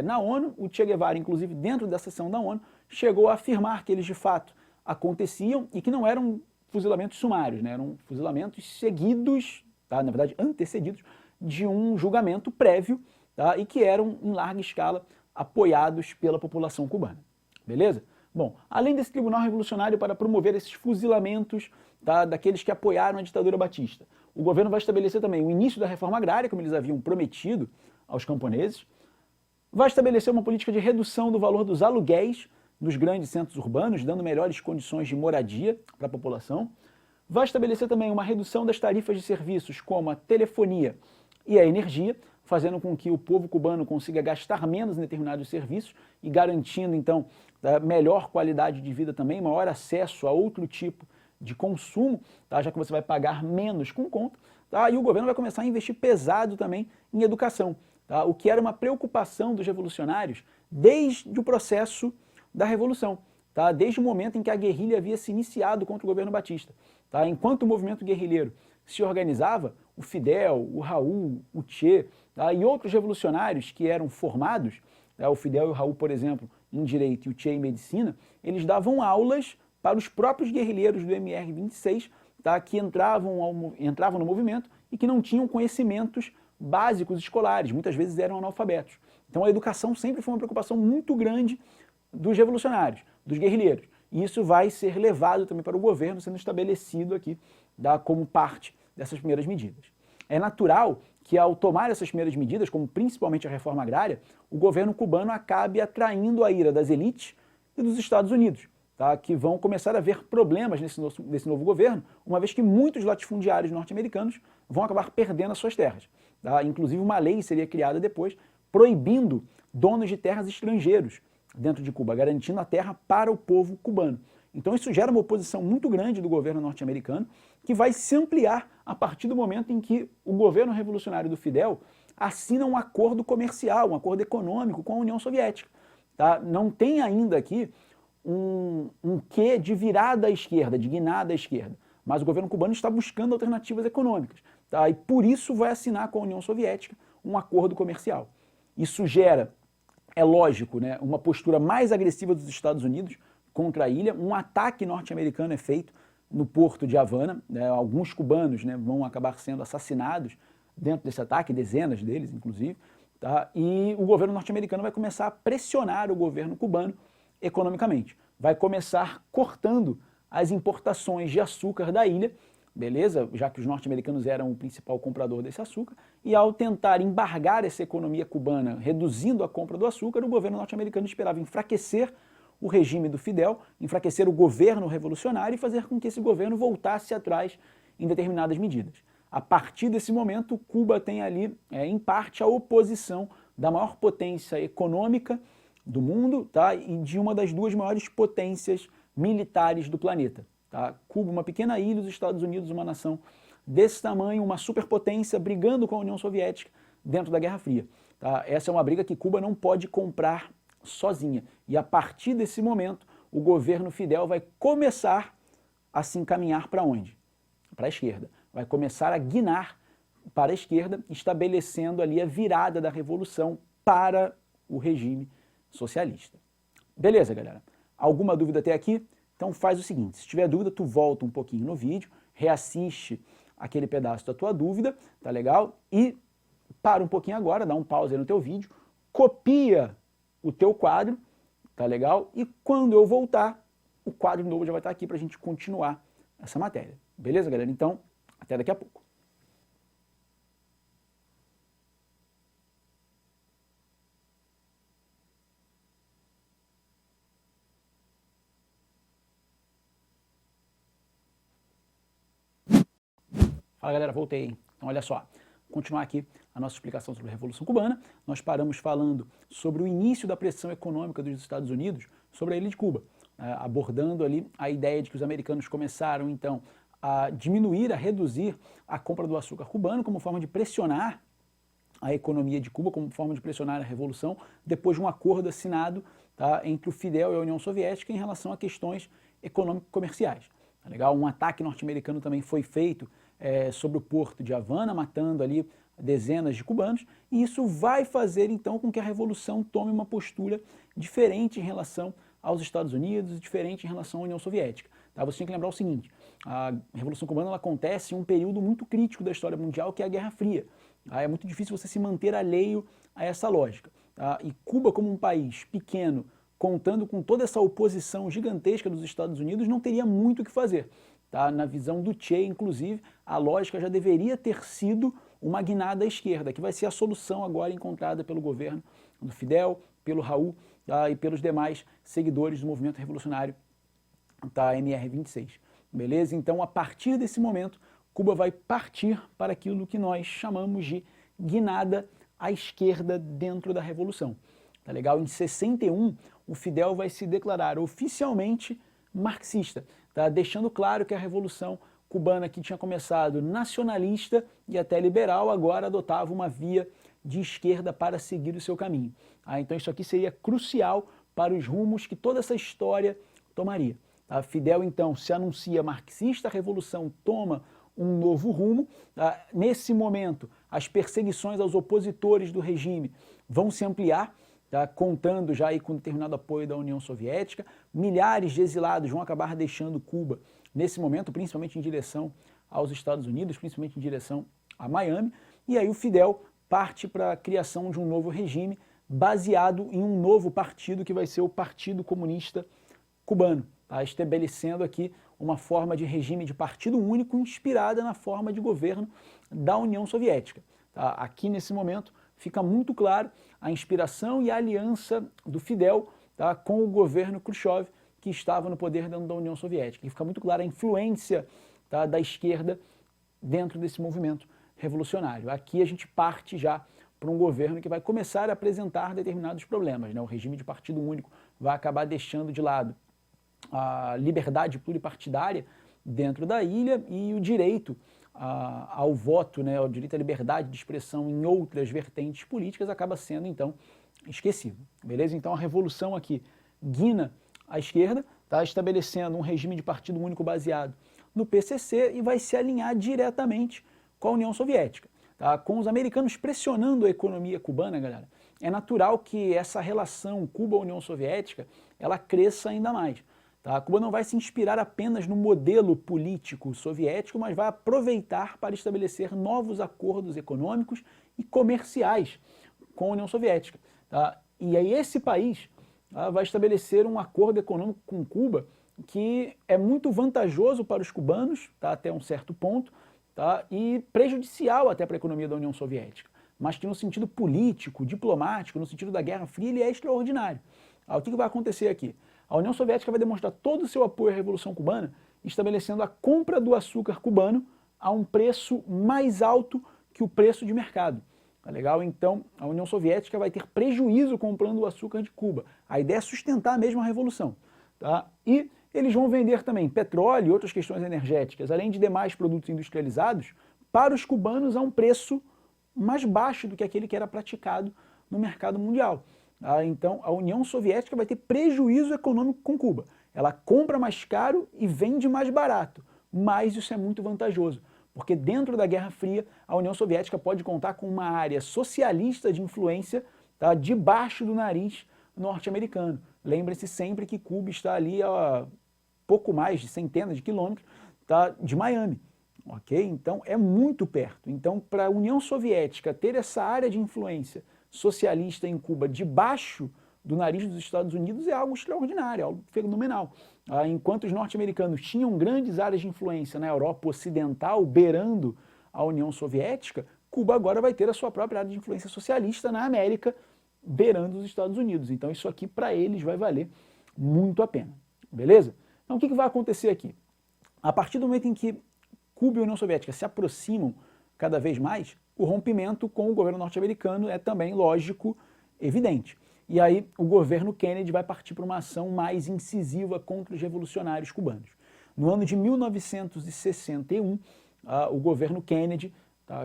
na ONU. O Che Guevara, inclusive, dentro da sessão da ONU, chegou a afirmar que eles de fato aconteciam e que não eram fuzilamentos sumários, né? Eram fuzilamentos seguidos, tá? Na verdade antecedidos, de um julgamento prévio, tá? E que eram em larga escala apoiados pela população cubana. Beleza? Bom, além desse tribunal revolucionário para promover esses fuzilamentos, tá, daqueles que apoiaram a ditadura batista, o governo vai estabelecer também o início da reforma agrária, como eles haviam prometido aos camponeses, vai estabelecer uma política de redução do valor dos aluguéis nos grandes centros urbanos, dando melhores condições de moradia para a população, vai estabelecer também uma redução das tarifas de serviços como a telefonia e a energia, fazendo com que o povo cubano consiga gastar menos em determinados serviços e garantindo, então, melhor qualidade de vida também, maior acesso a outro tipo de consumo, tá? Já que você vai pagar menos com conta, tá? E o governo vai começar a investir pesado também em educação, tá? O que era uma preocupação dos revolucionários desde o processo da Revolução, tá? Desde o momento em que a guerrilha havia se iniciado contra o governo batista. Tá? Enquanto o movimento guerrilheiro se organizava, o Fidel, o Raul, o Che, tá? E outros revolucionários que eram formados, tá? O Fidel e o Raul, por exemplo, em Direito e o Che em Medicina, eles davam aulas para os próprios guerrilheiros do MR-26, tá? Que entravam no movimento e que não tinham conhecimentos básicos escolares, muitas vezes eram analfabetos. Então a educação sempre foi uma preocupação muito grande dos revolucionários, dos guerrilheiros. E isso vai ser levado também para o governo, sendo estabelecido aqui como parte dessas primeiras medidas. É natural que ao tomar essas primeiras medidas, como principalmente a reforma agrária, o governo cubano acabe atraindo a ira das elites e dos Estados Unidos, tá? Que vão começar a ver problemas nesse novo governo, uma vez que muitos latifundiários norte-americanos vão acabar perdendo as suas terras. Tá? Inclusive uma lei seria criada depois proibindo donos de terras estrangeiros dentro de Cuba, garantindo a terra para o povo cubano. Então isso gera uma oposição muito grande do governo norte-americano, que vai se ampliar a partir do momento em que o governo revolucionário do Fidel assina um acordo comercial, um acordo econômico com a União Soviética. Tá? Não tem ainda aqui um quê de virada à esquerda, de guinada à esquerda, mas o governo cubano está buscando alternativas econômicas. Tá? E por isso vai assinar com a União Soviética um acordo comercial. Isso gera, é lógico, né, uma postura mais agressiva dos Estados Unidos contra a ilha. Um ataque norte-americano é feito no porto de Havana, né, alguns cubanos, né, vão acabar sendo assassinados dentro desse ataque, dezenas deles, inclusive, tá? E o governo norte-americano vai começar a pressionar o governo cubano economicamente. Vai começar cortando as importações de açúcar da ilha, beleza? Já que os norte-americanos eram o principal comprador desse açúcar, e ao tentar embargar essa economia cubana, reduzindo a compra do açúcar, o governo norte-americano esperava enfraquecer o regime do Fidel, enfraquecer o governo revolucionário e fazer com que esse governo voltasse atrás em determinadas medidas. A partir desse momento, Cuba tem ali, em parte, a oposição da maior potência econômica do mundo, tá? E de uma das duas maiores potências militares do planeta. Tá? Cuba, uma pequena ilha, os Estados Unidos, uma nação desse tamanho, uma superpotência brigando com a União Soviética dentro da Guerra Fria. Tá? Essa é uma briga que Cuba não pode comprar sozinha. E a partir desse momento, o governo Fidel vai começar a se encaminhar para onde? Para a esquerda. Vai começar a guinar para a esquerda, estabelecendo ali a virada da revolução para o regime socialista. Beleza, galera? Alguma dúvida até aqui? Então faz o seguinte, se tiver dúvida, tu volta um pouquinho no vídeo, reassiste aquele pedaço da tua dúvida, tá legal? E para um pouquinho agora, dá um pause aí no teu vídeo, copia o teu quadro, tá legal? E quando eu voltar, o quadro novo já vai estar aqui para a gente continuar essa matéria. Beleza, galera? Então, até daqui a pouco. Fala, galera, voltei. Então, olha só, continuar aqui a nossa explicação sobre a Revolução Cubana. Nós paramos falando sobre o início da pressão econômica dos Estados Unidos sobre a ilha de Cuba, abordando ali a ideia de que os americanos começaram, então, a diminuir, a reduzir a compra do açúcar cubano como forma de pressionar a economia de Cuba, como forma de pressionar a Revolução, depois de um acordo assinado, tá, entre o Fidel e a União Soviética em relação a questões econômico-comerciais. Tá legal? Um ataque norte-americano também foi feito sobre o porto de Havana, matando ali dezenas de cubanos, e isso vai fazer então com que a revolução tome uma postura diferente em relação aos Estados Unidos, diferente em relação à União Soviética. Tá? Você tem que lembrar o seguinte, a Revolução Cubana ela acontece em um período muito crítico da história mundial, que é a Guerra Fria. Tá? É muito difícil você se manter alheio a essa lógica. Tá? E Cuba, como um país pequeno, contando com toda essa oposição gigantesca dos Estados Unidos, não teria muito o que fazer. Tá? Na visão do Che, inclusive, a lógica já deveria ter sido uma guinada à esquerda, que vai ser a solução agora encontrada pelo governo do Fidel, pelo Raul, tá? E pelos demais seguidores do movimento revolucionário, tá? MR-26. Beleza? Então, a partir desse momento, Cuba vai partir para aquilo que nós chamamos de guinada à esquerda dentro da Revolução. Tá legal? Em 61, o Fidel vai se declarar oficialmente marxista, tá? Deixando claro que a Revolução Cubana, que tinha começado nacionalista e até liberal, agora adotava uma via de esquerda para seguir o seu caminho. Então isso aqui seria crucial para os rumos que toda essa história tomaria. Tá? Fidel, então, se anuncia marxista, a Revolução toma um novo rumo. Tá? Nesse momento, as perseguições aos opositores do regime vão se ampliar, tá? Contando já aí com determinado apoio da União Soviética. Milhares de exilados vão acabar deixando Cuba nesse momento, principalmente em direção aos Estados Unidos, principalmente em direção a Miami. E aí o Fidel parte para a criação de um novo regime baseado em um novo partido que vai ser o Partido Comunista Cubano, tá? Estabelecendo aqui uma forma de regime de partido único inspirada na forma de governo da União Soviética. Tá? Aqui nesse momento fica muito claro a inspiração e a aliança do Fidel, tá? Com o governo Khrushchev, que estava no poder dentro da União Soviética. E fica muito clara a influência, tá, da esquerda dentro desse movimento revolucionário. Aqui a gente parte já para um governo que vai começar a apresentar determinados problemas. Né? O regime de partido único vai acabar deixando de lado a liberdade pluripartidária dentro da ilha e o direito ao voto, né, o direito à liberdade de expressão em outras vertentes políticas acaba sendo, então, esquecido. Beleza? Então a revolução aqui guina à esquerda, tá, estabelecendo um regime de partido único baseado no PCC e vai se alinhar diretamente com a União Soviética. Tá? Com os americanos pressionando a economia cubana, galera, é natural que essa relação Cuba-União Soviética ela cresça ainda mais. Tá? Cuba não vai se inspirar apenas no modelo político soviético, mas vai aproveitar para estabelecer novos acordos econômicos e comerciais com a União Soviética. Tá? E aí esse país vai estabelecer um acordo econômico com Cuba que é muito vantajoso para os cubanos, tá, até um certo ponto, tá, e prejudicial até para a economia da União Soviética, mas que no sentido político, diplomático, no sentido da Guerra Fria, ele é extraordinário. O que vai acontecer aqui? A União Soviética vai demonstrar todo o seu apoio à Revolução Cubana, estabelecendo a compra do açúcar cubano a um preço mais alto que o preço de mercado. Tá legal? Então, a União Soviética vai ter prejuízo comprando o açúcar de Cuba. A ideia é sustentar mesmo a Revolução. Tá? E eles vão vender também petróleo e outras questões energéticas, além de demais produtos industrializados, para os cubanos a um preço mais baixo do que aquele que era praticado no mercado mundial. Tá? Então, a União Soviética vai ter prejuízo econômico com Cuba. Ela compra mais caro e vende mais barato, mas isso é muito vantajoso. Porque dentro da Guerra Fria, a União Soviética pode contar com uma área socialista de influência, tá, debaixo do nariz norte-americano. Lembre-se sempre que Cuba está ali a pouco mais de centenas de quilômetros, tá, de Miami. Ok? Então é muito perto. Então, para a União Soviética ter essa área de influência socialista em Cuba debaixo do nariz dos Estados Unidos é algo extraordinário, é algo fenomenal. Enquanto os norte-americanos tinham grandes áreas de influência na Europa Ocidental, beirando a União Soviética, Cuba agora vai ter a sua própria área de influência socialista na América, beirando os Estados Unidos. Então isso aqui para eles vai valer muito a pena. Beleza? Então o que vai acontecer aqui? A partir do momento em que Cuba e a União Soviética se aproximam cada vez mais, o rompimento com o governo norte-americano é também, lógico, evidente. E aí o governo Kennedy vai partir para uma ação mais incisiva contra os revolucionários cubanos. No ano de 1961, o governo Kennedy,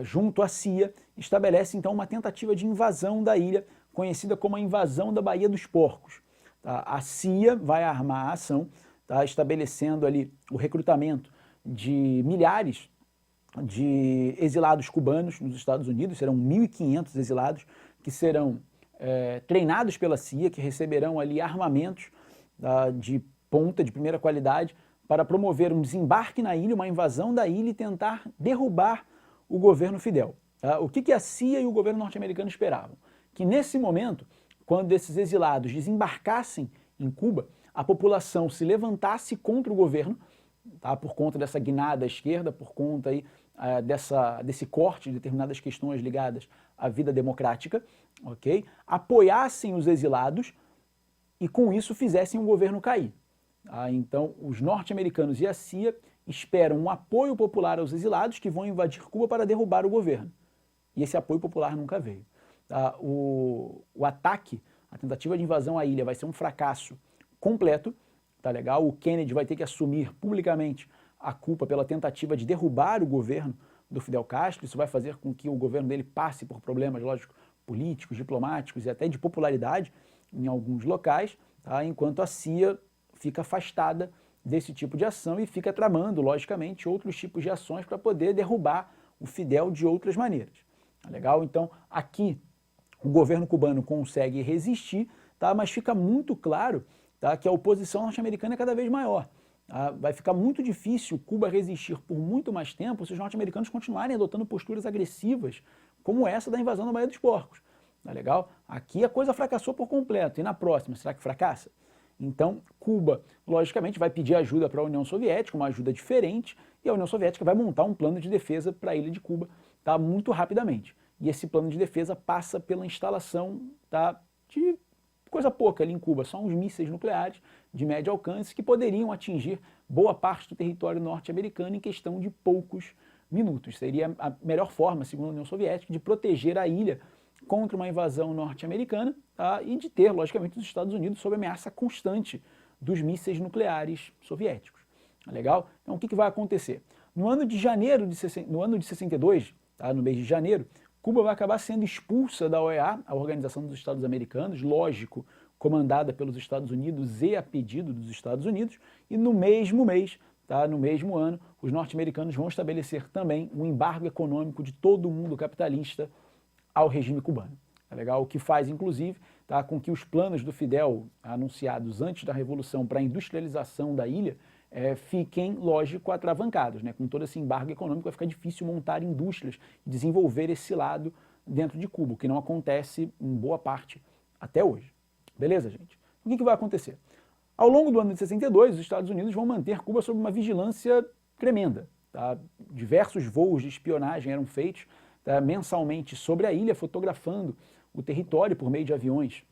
junto à CIA, estabelece então uma tentativa de invasão da ilha, conhecida como a invasão da Baía dos Porcos. A CIA vai armar a ação, estabelecendo ali o recrutamento de milhares de exilados cubanos nos Estados Unidos, serão 1.500 exilados que serão treinados pela CIA, que receberão ali armamentos de ponta, de primeira qualidade, para promover um desembarque na ilha, uma invasão da ilha e tentar derrubar o governo Fidel. O que a CIA e o governo norte-americano esperavam? Que nesse momento, quando esses exilados desembarcassem em Cuba, a população se levantasse contra o governo, por conta dessa guinada à esquerda, por conta aí, desse corte de determinadas questões ligadas à vida democrática, ok? Apoiassem os exilados e com isso fizessem o governo cair. Então, os norte-americanos e a CIA esperam um apoio popular aos exilados que vão invadir Cuba para derrubar o governo. E esse apoio popular nunca veio. O ataque, a tentativa de invasão à ilha vai ser um fracasso completo, tá legal? O Kennedy vai ter que assumir publicamente a culpa pela tentativa de derrubar o governo do Fidel Castro. Isso vai fazer com que o governo dele passe por problemas, lógico, políticos, diplomáticos e até de popularidade em alguns locais, enquanto a CIA fica afastada desse tipo de ação e fica tramando, logicamente, outros tipos de ações para poder derrubar o Fidel de outras maneiras. Tá legal? Então, aqui o governo cubano consegue resistir, mas fica muito claro que a oposição norte-americana é cada vez maior. Vai ficar muito difícil Cuba resistir por muito mais tempo se os norte-americanos continuarem adotando posturas agressivas como essa da invasão da Baía dos Porcos. Tá legal? Aqui a coisa fracassou por completo. E na próxima, será que fracassa? Então, Cuba, logicamente, vai pedir ajuda para a União Soviética, uma ajuda diferente, e a União Soviética vai montar um plano de defesa para a ilha de Cuba muito rapidamente. E esse plano de defesa passa pela instalação de coisa pouca ali em Cuba, só uns mísseis nucleares de médio alcance que poderiam atingir boa parte do território norte-americano em questão de poucos minutos. Seria a melhor forma, segundo a União Soviética, de proteger a ilha contra uma invasão norte-americana e de ter, logicamente, os Estados Unidos sob ameaça constante dos mísseis nucleares soviéticos. Legal? Então, o que vai acontecer? No ano de 62, no mês de janeiro, Cuba vai acabar sendo expulsa da OEA, a Organização dos Estados Americanos, lógico, comandada pelos Estados Unidos e a pedido dos Estados Unidos, e no mesmo mês, no mesmo ano, os norte-americanos vão estabelecer também um embargo econômico de todo o mundo capitalista ao regime cubano. Tá legal? O que faz, inclusive, com que os planos do Fidel, anunciados antes da Revolução para a industrialização da ilha, fiquem, lógico, atravancados. Com todo esse embargo econômico vai ficar difícil montar indústrias e desenvolver esse lado dentro de Cuba, o que não acontece em boa parte até hoje. Beleza, gente? O que vai acontecer? Ao longo do ano de 62, os Estados Unidos vão manter Cuba sob uma vigilância tremenda. Diversos voos de espionagem eram feitos mensalmente sobre a ilha, fotografando o território por meio de aviões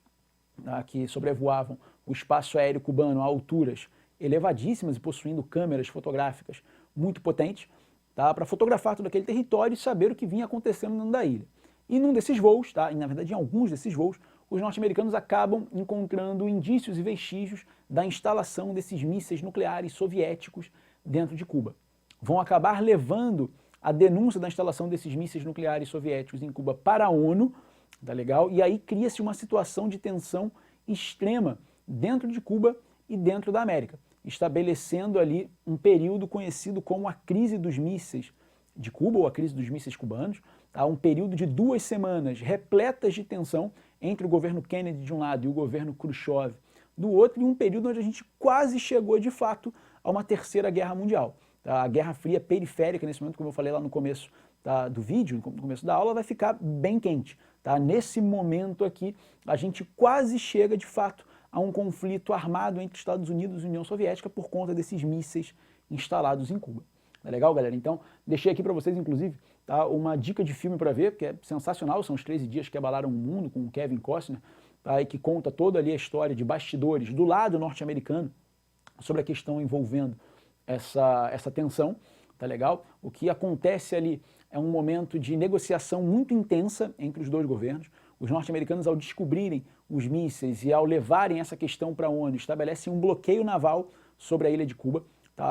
que sobrevoavam o espaço aéreo cubano a alturas elevadíssimas e possuindo câmeras fotográficas muito potentes, para fotografar todo aquele território e saber o que vinha acontecendo dentro da ilha. E num desses voos, e na verdade em alguns desses voos, os norte-americanos acabam encontrando indícios e vestígios da instalação desses mísseis nucleares soviéticos dentro de Cuba. Vão acabar levando a denúncia da instalação desses mísseis nucleares soviéticos em Cuba para a ONU, legal? E aí cria-se uma situação de tensão extrema dentro de Cuba e dentro da América, estabelecendo ali um período conhecido como a crise dos mísseis de Cuba, ou a crise dos mísseis cubanos, um período de 2 semanas repletas de tensão entre o governo Kennedy de um lado e o governo Khrushchev do outro, e um período onde a gente quase chegou de fato a uma terceira guerra mundial. A Guerra Fria periférica, nesse momento, como eu falei lá no começo do vídeo, no começo da aula, vai ficar bem quente. Nesse momento aqui, a gente quase chega de fato a um conflito armado entre Estados Unidos e União Soviética por conta desses mísseis instalados em Cuba. Tá legal, galera? Então, deixei aqui para vocês, inclusive, uma dica de filme para ver, que é sensacional, são os 13 dias que abalaram o mundo, com o Kevin Costner, e que conta toda ali a história de bastidores do lado norte-americano sobre a questão envolvendo essa tensão, tá legal? O que acontece ali é um momento de negociação muito intensa entre os dois governos. Os norte-americanos, ao descobrirem os mísseis e ao levarem essa questão para a ONU, estabelecem um bloqueio naval sobre a ilha de Cuba,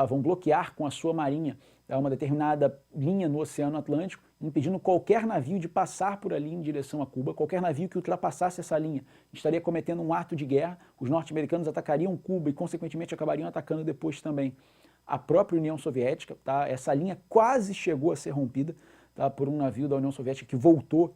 vão bloquear com a sua marinha uma determinada linha no Oceano Atlântico, impedindo qualquer navio de passar por ali em direção a Cuba. Qualquer navio que ultrapassasse essa linha estaria cometendo um ato de guerra. Os norte-americanos atacariam Cuba e, consequentemente, acabariam atacando depois também a própria União Soviética, tá? Essa linha quase chegou a ser rompida, tá? Por um navio da União Soviética que voltou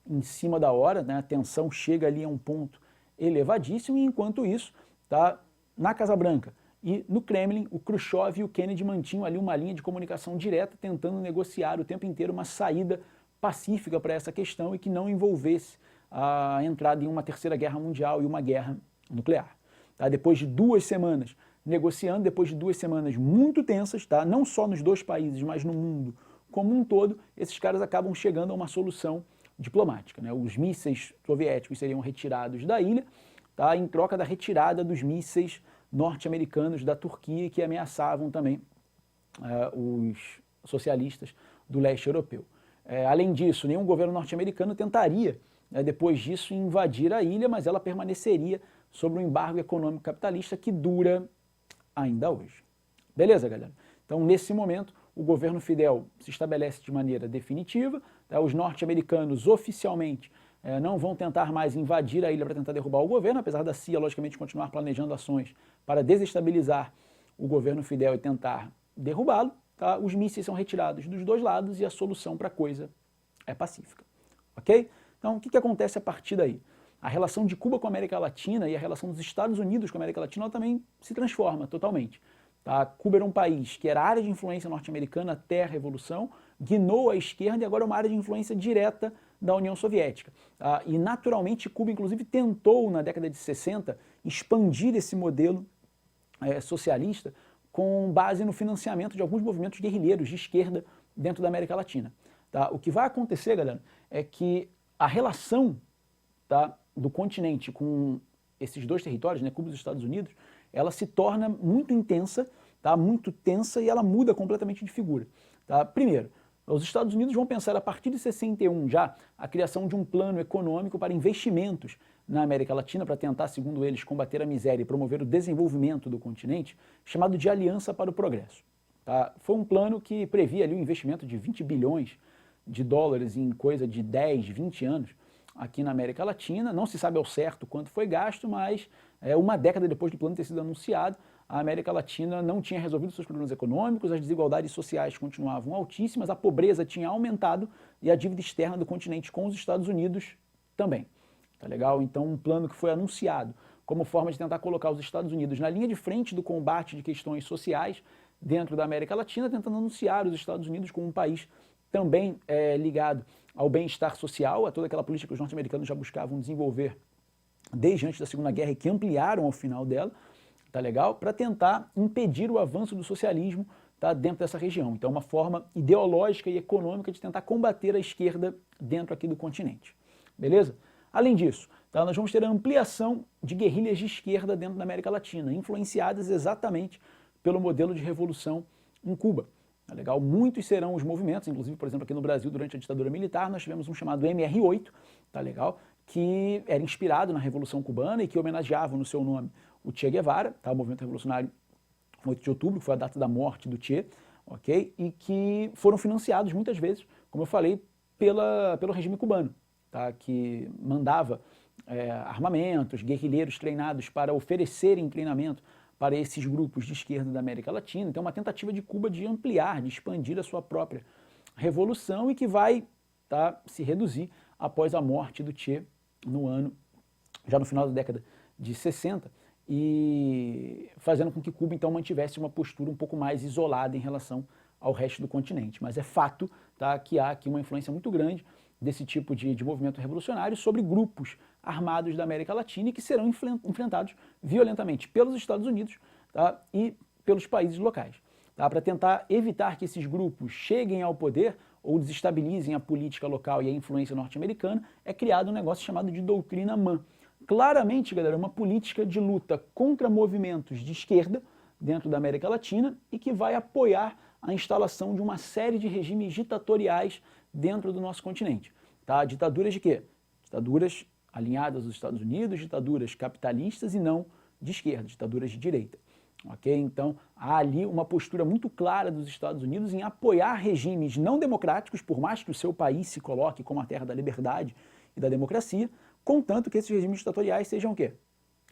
em cima da hora, né? A tensão chega ali a um ponto elevadíssimo, e enquanto isso, tá? Na Casa Branca e no Kremlin, o Khrushchev e o Kennedy mantinham ali uma linha de comunicação direta, tentando negociar o tempo inteiro uma saída pacífica para essa questão e que não envolvesse a entrada em uma terceira guerra mundial e uma guerra nuclear. Tá? Depois de 2 semanas negociando, depois de 2 semanas muito tensas, tá? Não só nos 2 países, mas no mundo como um todo, esses caras acabam chegando a uma solução diplomática, né? Os mísseis soviéticos seriam retirados da ilha, tá? Em troca da retirada dos mísseis norte-americanos da Turquia, que ameaçavam também os socialistas do leste europeu. Além disso, nenhum governo norte-americano tentaria, depois disso, invadir a ilha, mas ela permaneceria sob um embargo econômico capitalista que dura ainda hoje. Beleza, galera? Então, nesse momento, o governo Fidel se estabelece de maneira definitiva, tá? Os norte-americanos oficialmente não vão tentar mais invadir a ilha para tentar derrubar o governo, apesar da CIA, logicamente, continuar planejando ações para desestabilizar o governo Fidel e tentar derrubá-lo. Tá? Os mísseis são retirados dos 2 lados e a solução para a coisa é pacífica. Ok? Então, o que acontece a partir daí? A relação de Cuba com a América Latina e a relação dos Estados Unidos com a América Latina, ela também se transforma totalmente. Tá? Cuba era um país que era área de influência norte-americana até a Revolução, guinou à esquerda e agora é uma área de influência direta da União Soviética. Tá? E, naturalmente, Cuba, inclusive, tentou, na década de 60, expandir esse modelo socialista com base no financiamento de alguns movimentos guerrilheiros de esquerda dentro da América Latina. Tá? O que vai acontecer, galera, é que a relação, tá, do continente com esses 2 territórios, né, Cuba e os Estados Unidos, ela se torna muito intensa, tá, muito tensa, e ela muda completamente de figura. Tá? Primeiro, os Estados Unidos vão pensar a partir de 61 já a criação de um plano econômico para investimentos na América Latina para tentar, segundo eles, combater a miséria e promover o desenvolvimento do continente, chamado de Aliança para o Progresso. Tá? Foi um plano que previa ali um investimento de 20 bilhões de dólares em coisa de 10, 20 anos aqui na América Latina. Não se sabe ao certo quanto foi gasto, mas uma década depois do plano ter sido anunciado, a América Latina não tinha resolvido seus problemas econômicos, as desigualdades sociais continuavam altíssimas, a pobreza tinha aumentado e a dívida externa do continente com os Estados Unidos também. Tá legal? Então, um plano que foi anunciado como forma de tentar colocar os Estados Unidos na linha de frente do combate de questões sociais dentro da América Latina, tentando anunciar os Estados Unidos como um país também ligado ao bem-estar social, a toda aquela política que os norte-americanos já buscavam desenvolver desde antes da Segunda Guerra e que ampliaram ao final dela, tá legal? Para tentar impedir o avanço do socialismo, tá, dentro dessa região. Então, uma forma ideológica e econômica de tentar combater a esquerda dentro aqui do continente. Beleza? Além disso, tá, nós vamos ter a ampliação de guerrilhas de esquerda dentro da América Latina, influenciadas exatamente pelo modelo de revolução em Cuba. Tá legal? Muitos serão os movimentos, inclusive, por exemplo, aqui no Brasil, durante a ditadura militar, nós tivemos um chamado MR8, tá legal? Que era inspirado na Revolução Cubana e que homenageava no seu nome o Che Guevara, tá? O movimento revolucionário 8 de outubro, que foi a data da morte do Che, ok? E que foram financiados muitas vezes, como eu falei, pelo regime cubano, tá? Que mandava armamentos, guerrilheiros treinados para oferecerem treinamento para esses grupos de esquerda da América Latina. Então, uma tentativa de Cuba de ampliar, de expandir a sua própria revolução e que vai, tá, se reduzir após a morte do Che já no final da década de 60, e fazendo com que Cuba, então, mantivesse uma postura um pouco mais isolada em relação ao resto do continente. Mas é fato, tá, que há aqui uma influência muito grande desse tipo de movimento revolucionário sobre grupos armados da América Latina e que serão enfrentados violentamente pelos Estados Unidos, tá, e pelos países locais. Tá, para tentar evitar que esses grupos cheguem ao poder ou desestabilizem a política local e a influência norte-americana, é criado um negócio chamado de doutrina Mann. Claramente, galera, uma política de luta contra movimentos de esquerda dentro da América Latina e que vai apoiar a instalação de uma série de regimes ditatoriais dentro do nosso continente. Tá? Ditaduras de quê? Ditaduras alinhadas aos Estados Unidos, ditaduras capitalistas e não de esquerda, ditaduras de direita. Okay? Então, há ali uma postura muito clara dos Estados Unidos em apoiar regimes não democráticos, por mais que o seu país se coloque como a terra da liberdade e da democracia, contanto que esses regimes ditatoriais sejam o quê?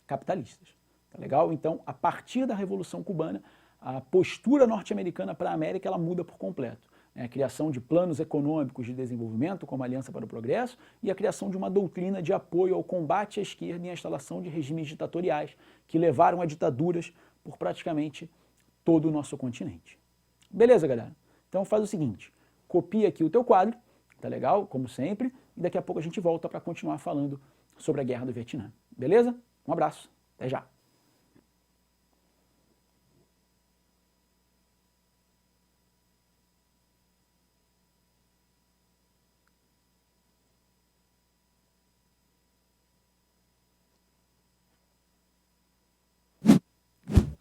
Capitalistas. Tá legal? Então, a partir da Revolução Cubana, a postura norte-americana para a América ela muda por completo. A criação de planos econômicos de desenvolvimento, como a Aliança para o Progresso, e a criação de uma doutrina de apoio ao combate à esquerda e à instalação de regimes ditatoriais que levaram a ditaduras por praticamente todo o nosso continente. Beleza, galera? Então faz o seguinte, copia aqui o teu quadro, tá legal? Como sempre, e daqui a pouco a gente volta para continuar falando sobre a Guerra do Vietnã. Beleza? Um abraço, até já!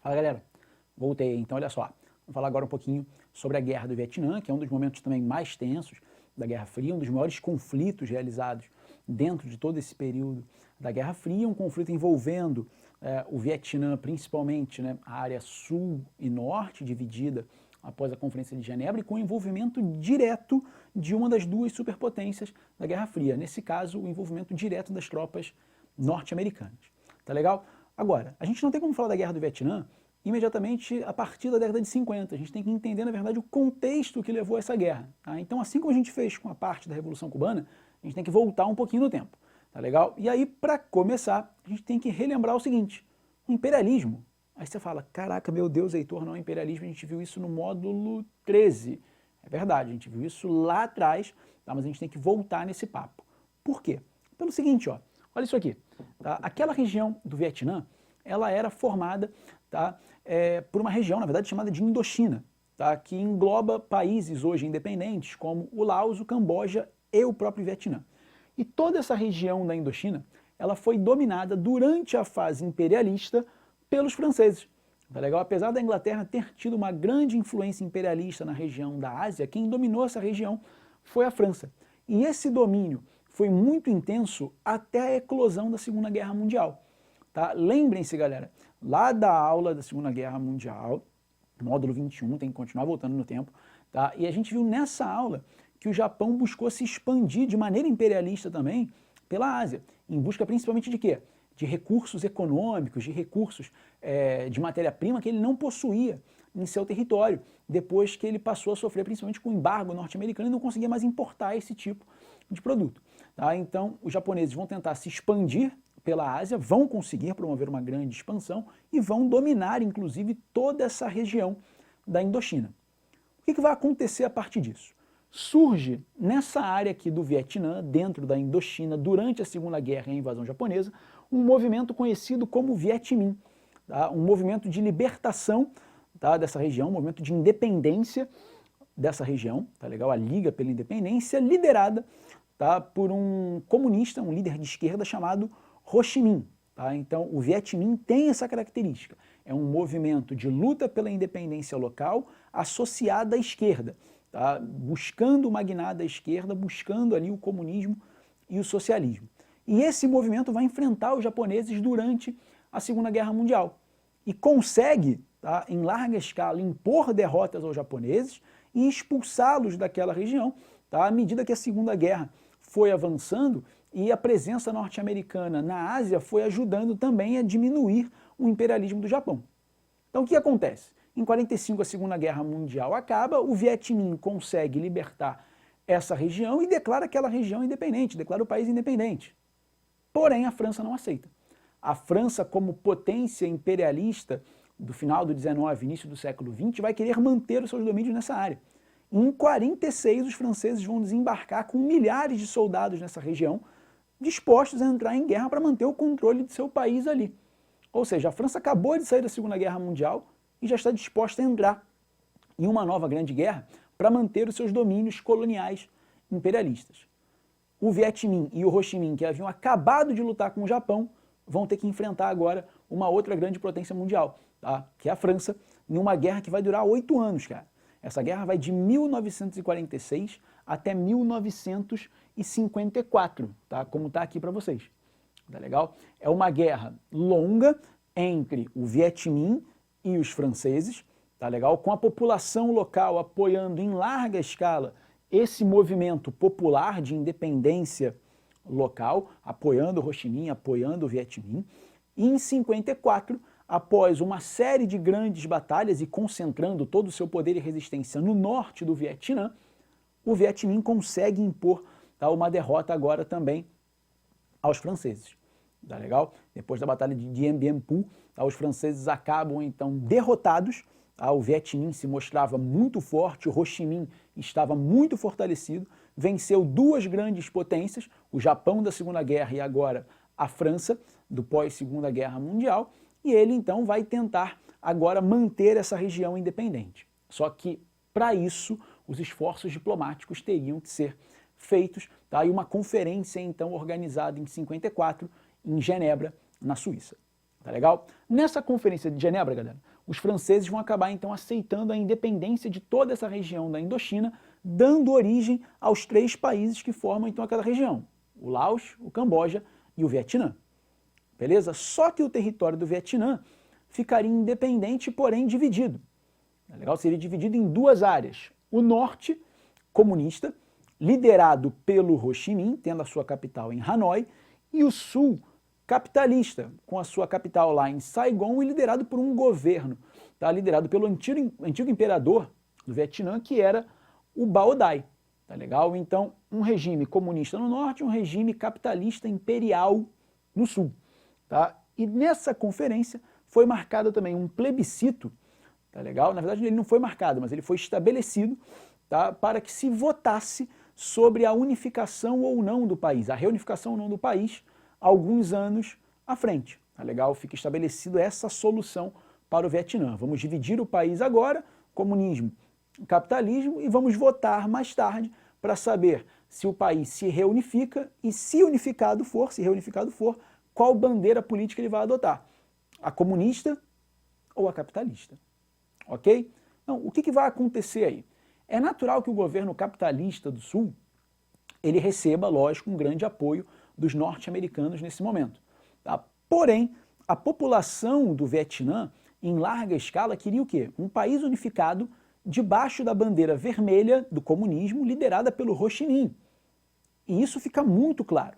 Fala, galera, voltei. Então olha só, vamos falar agora um pouquinho sobre a Guerra do Vietnã, que é um dos momentos também mais tensos da Guerra Fria, um dos maiores conflitos realizados dentro de todo esse período da Guerra Fria, um conflito envolvendo o Vietnã, principalmente, né, a área sul e norte, dividida após a Conferência de Genebra, e com o envolvimento direto de uma das duas superpotências da Guerra Fria, nesse caso, o envolvimento direto das tropas norte-americanas. Tá legal? Agora, a gente não tem como falar da Guerra do Vietnã imediatamente a partir da década de 50. A gente tem que entender, na verdade, o contexto que levou a essa guerra. Tá? Então, assim como a gente fez com a parte da Revolução Cubana, a gente tem que voltar um pouquinho no tempo. Tá legal? E aí, para começar, a gente tem que relembrar o seguinte, o imperialismo. Aí você fala, caraca, meu Deus, Heitor, não é imperialismo, a gente viu isso no módulo 13. É verdade, a gente viu isso lá atrás, tá? Mas a gente tem que voltar nesse papo. Por quê? Pelo seguinte, ó, olha isso aqui. Tá? Aquela região do Vietnã, ela era formada, tá, por uma região, na verdade, chamada de Indochina, tá, que engloba países hoje independentes, como o Laos, o Camboja e o próprio Vietnã. E toda essa região da Indochina, ela foi dominada durante a fase imperialista pelos franceses. Tá legal? Apesar da Inglaterra ter tido uma grande influência imperialista na região da Ásia, quem dominou essa região foi a França. E esse domínio foi muito intenso até a eclosão da Segunda Guerra Mundial. Tá? Lembrem-se, galera, lá da aula da Segunda Guerra Mundial, módulo 21, tem que continuar voltando no tempo, tá? E a gente viu nessa aula que o Japão buscou se expandir de maneira imperialista também pela Ásia, em busca principalmente de quê? De recursos econômicos, de recursos de matéria-prima que ele não possuía em seu território, depois que ele passou a sofrer principalmente com o embargo norte-americano e não conseguia mais importar esse tipo de produto. Tá? Então, os japoneses vão tentar se expandir pela Ásia, vão conseguir promover uma grande expansão e vão dominar, inclusive, toda essa região da Indochina. O que vai acontecer a partir disso? Surge nessa área aqui do Vietnã, dentro da Indochina, durante a Segunda Guerra e a invasão japonesa, um movimento conhecido como Viet Minh, tá? Um movimento de libertação, tá, dessa região, um movimento de independência dessa região, tá legal? A Liga pela Independência, liderada, tá, por um comunista, um líder de esquerda chamado Ho Chi Minh. Tá? Então, o Viet Minh tem essa característica. É um movimento de luta pela independência local associada à esquerda, tá? Buscando uma guinada à esquerda, buscando ali o comunismo e o socialismo. E esse movimento vai enfrentar os japoneses durante a Segunda Guerra Mundial. E consegue, tá, em larga escala, impor derrotas aos japoneses e expulsá-los daquela região, tá, à medida que a Segunda Guerra foi avançando e a presença norte-americana na Ásia foi ajudando também a diminuir o imperialismo do Japão. Então o que acontece? Em 45 a Segunda Guerra Mundial acaba, o Viet Minh consegue libertar essa região e declara aquela região independente, declara o país independente. Porém, a França não aceita. A França, como potência imperialista do final do 19, início do século 20, vai querer manter os seus domínios nessa área. Em 46, os franceses vão desembarcar com milhares de soldados nessa região, dispostos a entrar em guerra para manter o controle de seu país ali. Ou seja, a França acabou de sair da Segunda Guerra Mundial e já está disposta a entrar em uma nova grande guerra para manter os seus domínios coloniais imperialistas. O Viet Minh e o Ho Chi Minh, que haviam acabado de lutar com o Japão, vão ter que enfrentar agora uma outra grande potência mundial, tá? Que é a França, em uma guerra que vai durar 8 anos, cara. Essa guerra vai de 1946 até 1954, tá? Como está aqui para vocês. Tá legal? É uma guerra longa entre o Viet Minh e os franceses, tá legal? Com a população local apoiando em larga escala esse movimento popular de independência local, apoiando o Ho Chi Minh, apoiando o Viet Minh. E em 54, após uma série de grandes batalhas e concentrando todo o seu poder e resistência no norte do Vietnã, o Viet Minh consegue impor, tá, uma derrota agora também aos franceses. Tá legal? Depois da batalha de Dien Bien Phu, tá, os franceses acabam então derrotados. Tá, o Viet Minh se mostrava muito forte, o Ho Chi Minh estava muito fortalecido, venceu duas grandes potências, o Japão da Segunda Guerra e agora a França, do pós-Segunda Guerra Mundial, e ele então vai tentar agora manter essa região independente. Só que, para isso, os esforços diplomáticos teriam que ser feitos, tá? E uma conferência então organizada em 54 em Genebra, na Suíça. Tá legal? Nessa conferência de Genebra, galera, os franceses vão acabar então aceitando a independência de toda essa região da Indochina, dando origem aos 3 países que formam então aquela região: o Laos, o Camboja e o Vietnã. Beleza? Só que o território do Vietnã ficaria independente, porém dividido. Tá legal? Seria dividido em 2 áreas. O norte, comunista, liderado pelo Ho Chi Minh, tendo a sua capital em Hanoi, e o sul, capitalista, com a sua capital lá em Saigon e liderado por um governo, tá? Liderado pelo antigo imperador do Vietnã, que era o Bao Dai. Tá legal? Então, um regime comunista no norte e um regime capitalista imperial no sul. Tá? E nessa conferência foi marcado também um plebiscito, tá legal? Na verdade, ele não foi marcado, mas ele foi estabelecido, tá, para que se votasse sobre a unificação ou não do país, a reunificação ou não do país, alguns anos à frente. Tá legal? Fica estabelecido essa solução para o Vietnã. Vamos dividir o país agora, comunismo, capitalismo, e vamos votar mais tarde para saber se o país se reunifica e, se reunificado for, qual bandeira política ele vai adotar, a comunista ou a capitalista. Ok? Então, o que vai acontecer aí? É natural que o governo capitalista do Sul ele receba, lógico, um grande apoio dos norte-americanos nesse momento. Tá? Porém, a população do Vietnã, em larga escala, queria o quê? Um país unificado debaixo da bandeira vermelha do comunismo, liderada pelo Ho Chi Minh. E isso fica muito claro.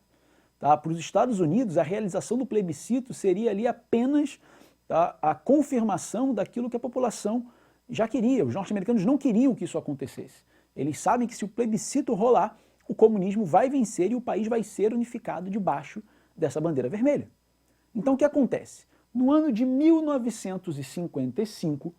Tá? Para os Estados Unidos, a realização do plebiscito seria ali apenas, tá, a confirmação daquilo que a população já queria. Os norte-americanos não queriam que isso acontecesse. Eles sabem que se o plebiscito rolar, o comunismo vai vencer e o país vai ser unificado debaixo dessa bandeira vermelha. Então o que acontece? No ano de 1955,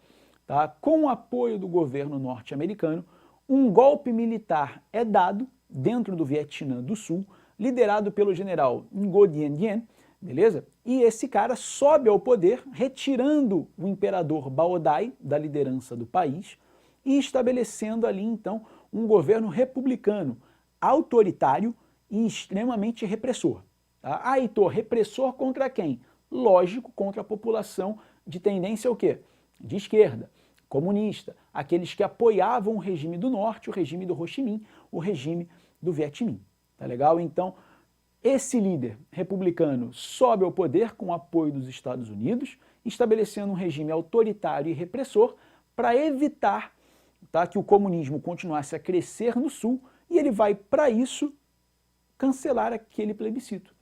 tá, com o apoio do governo norte-americano, um golpe militar é dado dentro do Vietnã do Sul, liderado pelo general Ngo Dien Dien, beleza? E esse cara sobe ao poder, retirando o imperador Bao Dai da liderança do país e estabelecendo ali, então, um governo republicano, autoritário e extremamente repressor. Tá? Ah, Heitor, repressor contra quem? Lógico, contra a população de tendência o quê? De esquerda, comunista, aqueles que apoiavam o regime do norte, o regime do Ho Chi Minh, o regime do Viet Minh. Tá legal? Então, esse líder republicano sobe ao poder com o apoio dos Estados Unidos, estabelecendo um regime autoritário e repressor para evitar, tá, que o comunismo continuasse a crescer no Sul, e ele vai, para isso, cancelar aquele plebiscito.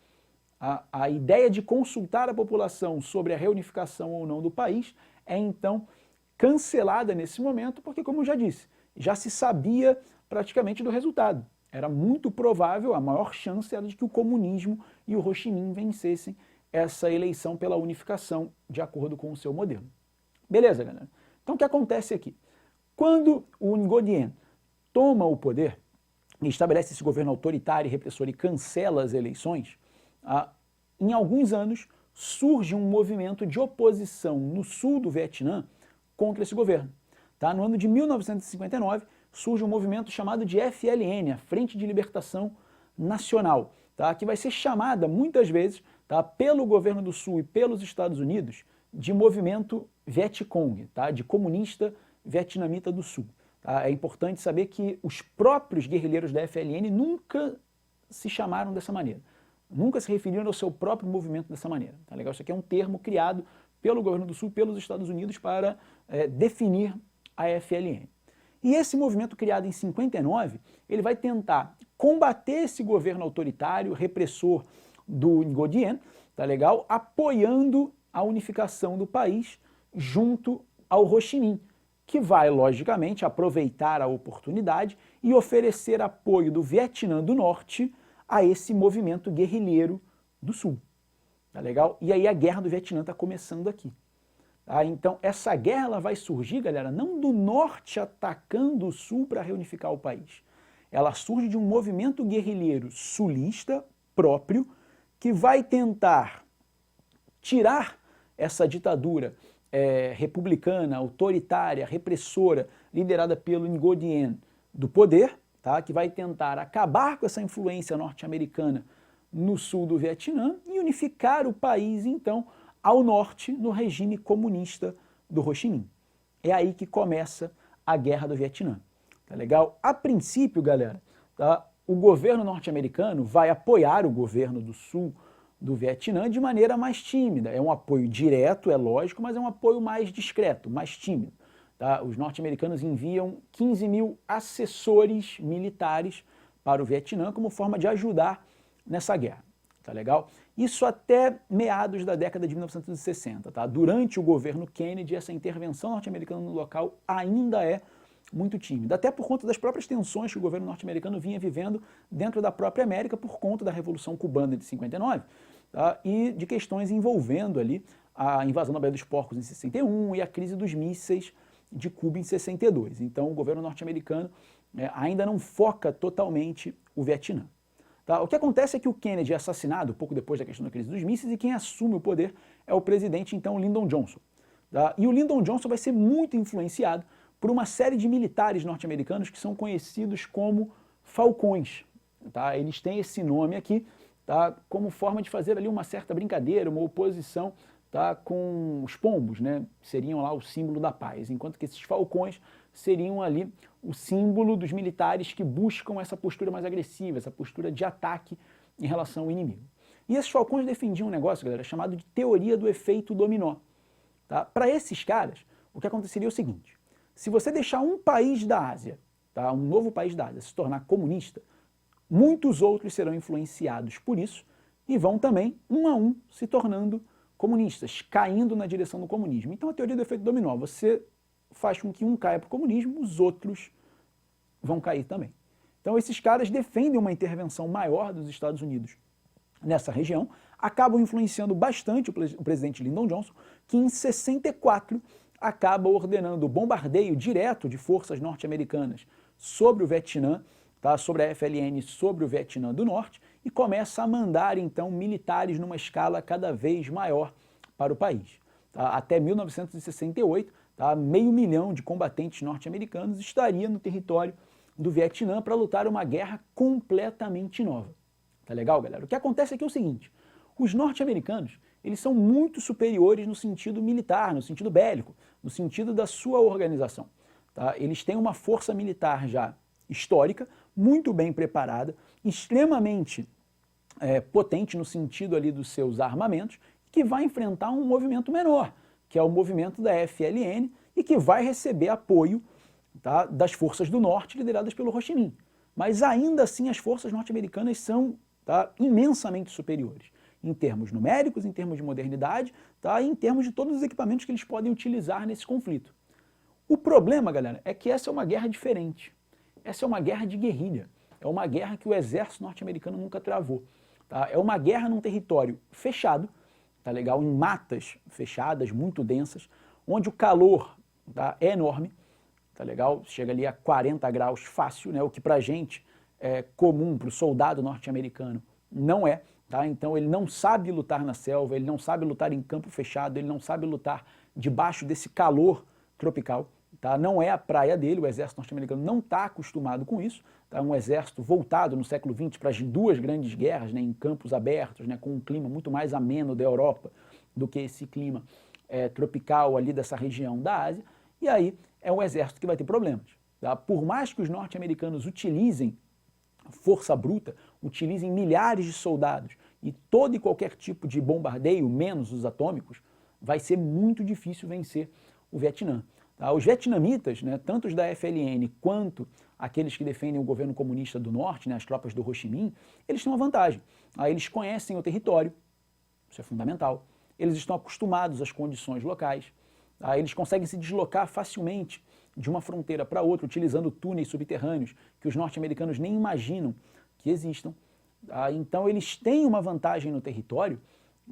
A ideia de consultar a população sobre a reunificação ou não do país é, então, cancelada nesse momento, porque, como eu já disse, já se sabia praticamente do resultado. Era muito provável, a maior chance era de que o comunismo e o Ho Chi Minh vencessem essa eleição pela unificação de acordo com o seu modelo. Beleza, galera? Então o que acontece aqui? Quando o Ngo Dien toma o poder e estabelece esse governo autoritário e repressor e cancela as eleições, em alguns anos surge um movimento de oposição no sul do Vietnã contra esse governo. Tá? No ano de 1959, surge um movimento chamado de FLN, a Frente de Libertação Nacional, tá? Que vai ser chamada muitas vezes, tá, pelo governo do Sul e pelos Estados Unidos de movimento Vietcong, tá? De comunista vietnamita do Sul. Tá? É importante saber que os próprios guerrilheiros da FLN nunca se chamaram dessa maneira, nunca se referiram ao seu próprio movimento dessa maneira. Tá legal? Isso aqui é um termo criado pelo governo do Sul e pelos Estados Unidos para definir a FLN. E esse movimento criado em 59, ele vai tentar combater esse governo autoritário, repressor do Ngo Dien, tá legal? Apoiando a unificação do país junto ao Ho Chi Minh, que vai, logicamente, aproveitar a oportunidade e oferecer apoio do Vietnã do Norte a esse movimento guerrilheiro do Sul. Tá legal? E aí a guerra do Vietnã está começando aqui. Tá? Então, essa guerra ela vai surgir, galera, não do Norte atacando o Sul para reunificar o país. Ela surge de um movimento guerrilheiro sulista próprio que vai tentar tirar essa ditadura republicana, autoritária, repressora, liderada pelo Ngo Dinh do poder, tá? Que vai tentar acabar com essa influência norte-americana no sul do Vietnã e unificar o país, então, ao norte, no regime comunista do Ho Chi Minh. É aí que começa a Guerra do Vietnã. Tá legal? A princípio, galera, tá? O governo norte-americano vai apoiar o governo do sul do Vietnã de maneira mais tímida. É um apoio direto, é lógico, mas é um apoio mais discreto, mais tímido. Tá? Os norte-americanos enviam 15 mil assessores militares para o Vietnã como forma de ajudar nessa guerra. Tá legal? Isso até meados da década de 1960. Tá? Durante o governo Kennedy, essa intervenção norte-americana no local ainda é muito tímida, até por conta das próprias tensões que o governo norte-americano vinha vivendo dentro da própria América por conta da Revolução Cubana de 59, tá? E de questões envolvendo ali a invasão da Baía dos Porcos em 61 e a crise dos mísseis de Cuba em 62. Então o governo norte-americano ainda não foca totalmente o Vietnã. Tá? O que acontece é que o Kennedy é assassinado pouco depois da questão da crise dos mísseis e quem assume o poder é o presidente, então, Lyndon Johnson. Tá? E o Lyndon Johnson vai ser muito influenciado por uma série de militares norte-americanos que são conhecidos como falcões. Tá? Eles têm esse nome aqui, tá? Como forma de fazer ali uma certa brincadeira, uma oposição, tá? Com os pombos, né? Seriam lá o símbolo da paz, enquanto que esses falcões seriam ali o símbolo dos militares que buscam essa postura mais agressiva, essa postura de ataque em relação ao inimigo. E esses falcões defendiam um negócio, galera, chamado de teoria do efeito dominó. Tá? Para esses caras, o que aconteceria é o seguinte: se você deixar um país da Ásia, tá, um novo país da Ásia, se tornar comunista, muitos outros serão influenciados por isso e vão também, um a um, se tornando comunistas, caindo na direção do comunismo. Então a teoria do efeito dominó, você faz com que um caia para o comunismo, os outros vão cair também. Então esses caras defendem uma intervenção maior dos Estados Unidos nessa região, acabam influenciando bastante o presidente Lyndon Johnson, que em 64 acaba ordenando o bombardeio direto de forças norte-americanas sobre o Vietnã, tá, sobre a FLN, sobre o Vietnã do Norte, e começa a mandar, então, militares numa escala cada vez maior para o país. Tá? Até 1968, tá, 500 mil de combatentes norte-americanos estaria no território do Vietnã para lutar uma guerra completamente nova. Tá legal, galera? O que acontece aqui é o seguinte: os norte-americanos, eles são muito superiores no sentido militar, no sentido bélico, no sentido da sua organização. Tá? Eles têm uma força militar já histórica, muito bem preparada, extremamente potente no sentido ali dos seus armamentos, que vai enfrentar um movimento menor, que é o movimento da FLN, e que vai receber apoio, tá, das forças do norte lideradas pelo Ho Chi Minh. Mas ainda assim as forças norte-americanas são, tá, imensamente superiores, em termos numéricos, em termos de modernidade, tá, e em termos de todos os equipamentos que eles podem utilizar nesse conflito. O problema, galera, é que essa é uma guerra diferente. Essa é uma guerra de guerrilha. É uma guerra que o exército norte-americano nunca travou. Tá? É uma guerra num território fechado, tá legal? Em matas fechadas, muito densas, onde o calor, tá, é enorme, tá legal? Chega ali a 40 graus fácil, né? O que pra gente é comum, para o soldado norte-americano, não é. Tá? Então ele não sabe lutar na selva, ele não sabe lutar em campo fechado, ele não sabe lutar debaixo desse calor tropical. Tá? Não é a praia dele, o exército norte-americano não está acostumado com isso. Tá? Um exército voltado no século XX para as duas grandes guerras, né, em campos abertos, né, com um clima muito mais ameno da Europa do que esse clima tropical ali dessa região da Ásia. E aí é um exército que vai ter problemas. Tá? Por mais que os norte-americanos utilizem força bruta, utilizem milhares de soldados e todo e qualquer tipo de bombardeio, menos os atômicos, vai ser muito difícil vencer o Vietnã. Tá? Os vietnamitas, né, tanto os da FLN quanto aqueles que defendem o governo comunista do norte, né, as tropas do Ho Chi Minh, eles têm uma vantagem. Eles conhecem o território, isso é fundamental. eles estão acostumados às condições locais, tá? Eles conseguem se deslocar facilmente de uma fronteira para outra, utilizando túneis subterrâneos que os norte-americanos nem imaginam que existam. Tá? Então eles têm uma vantagem no território,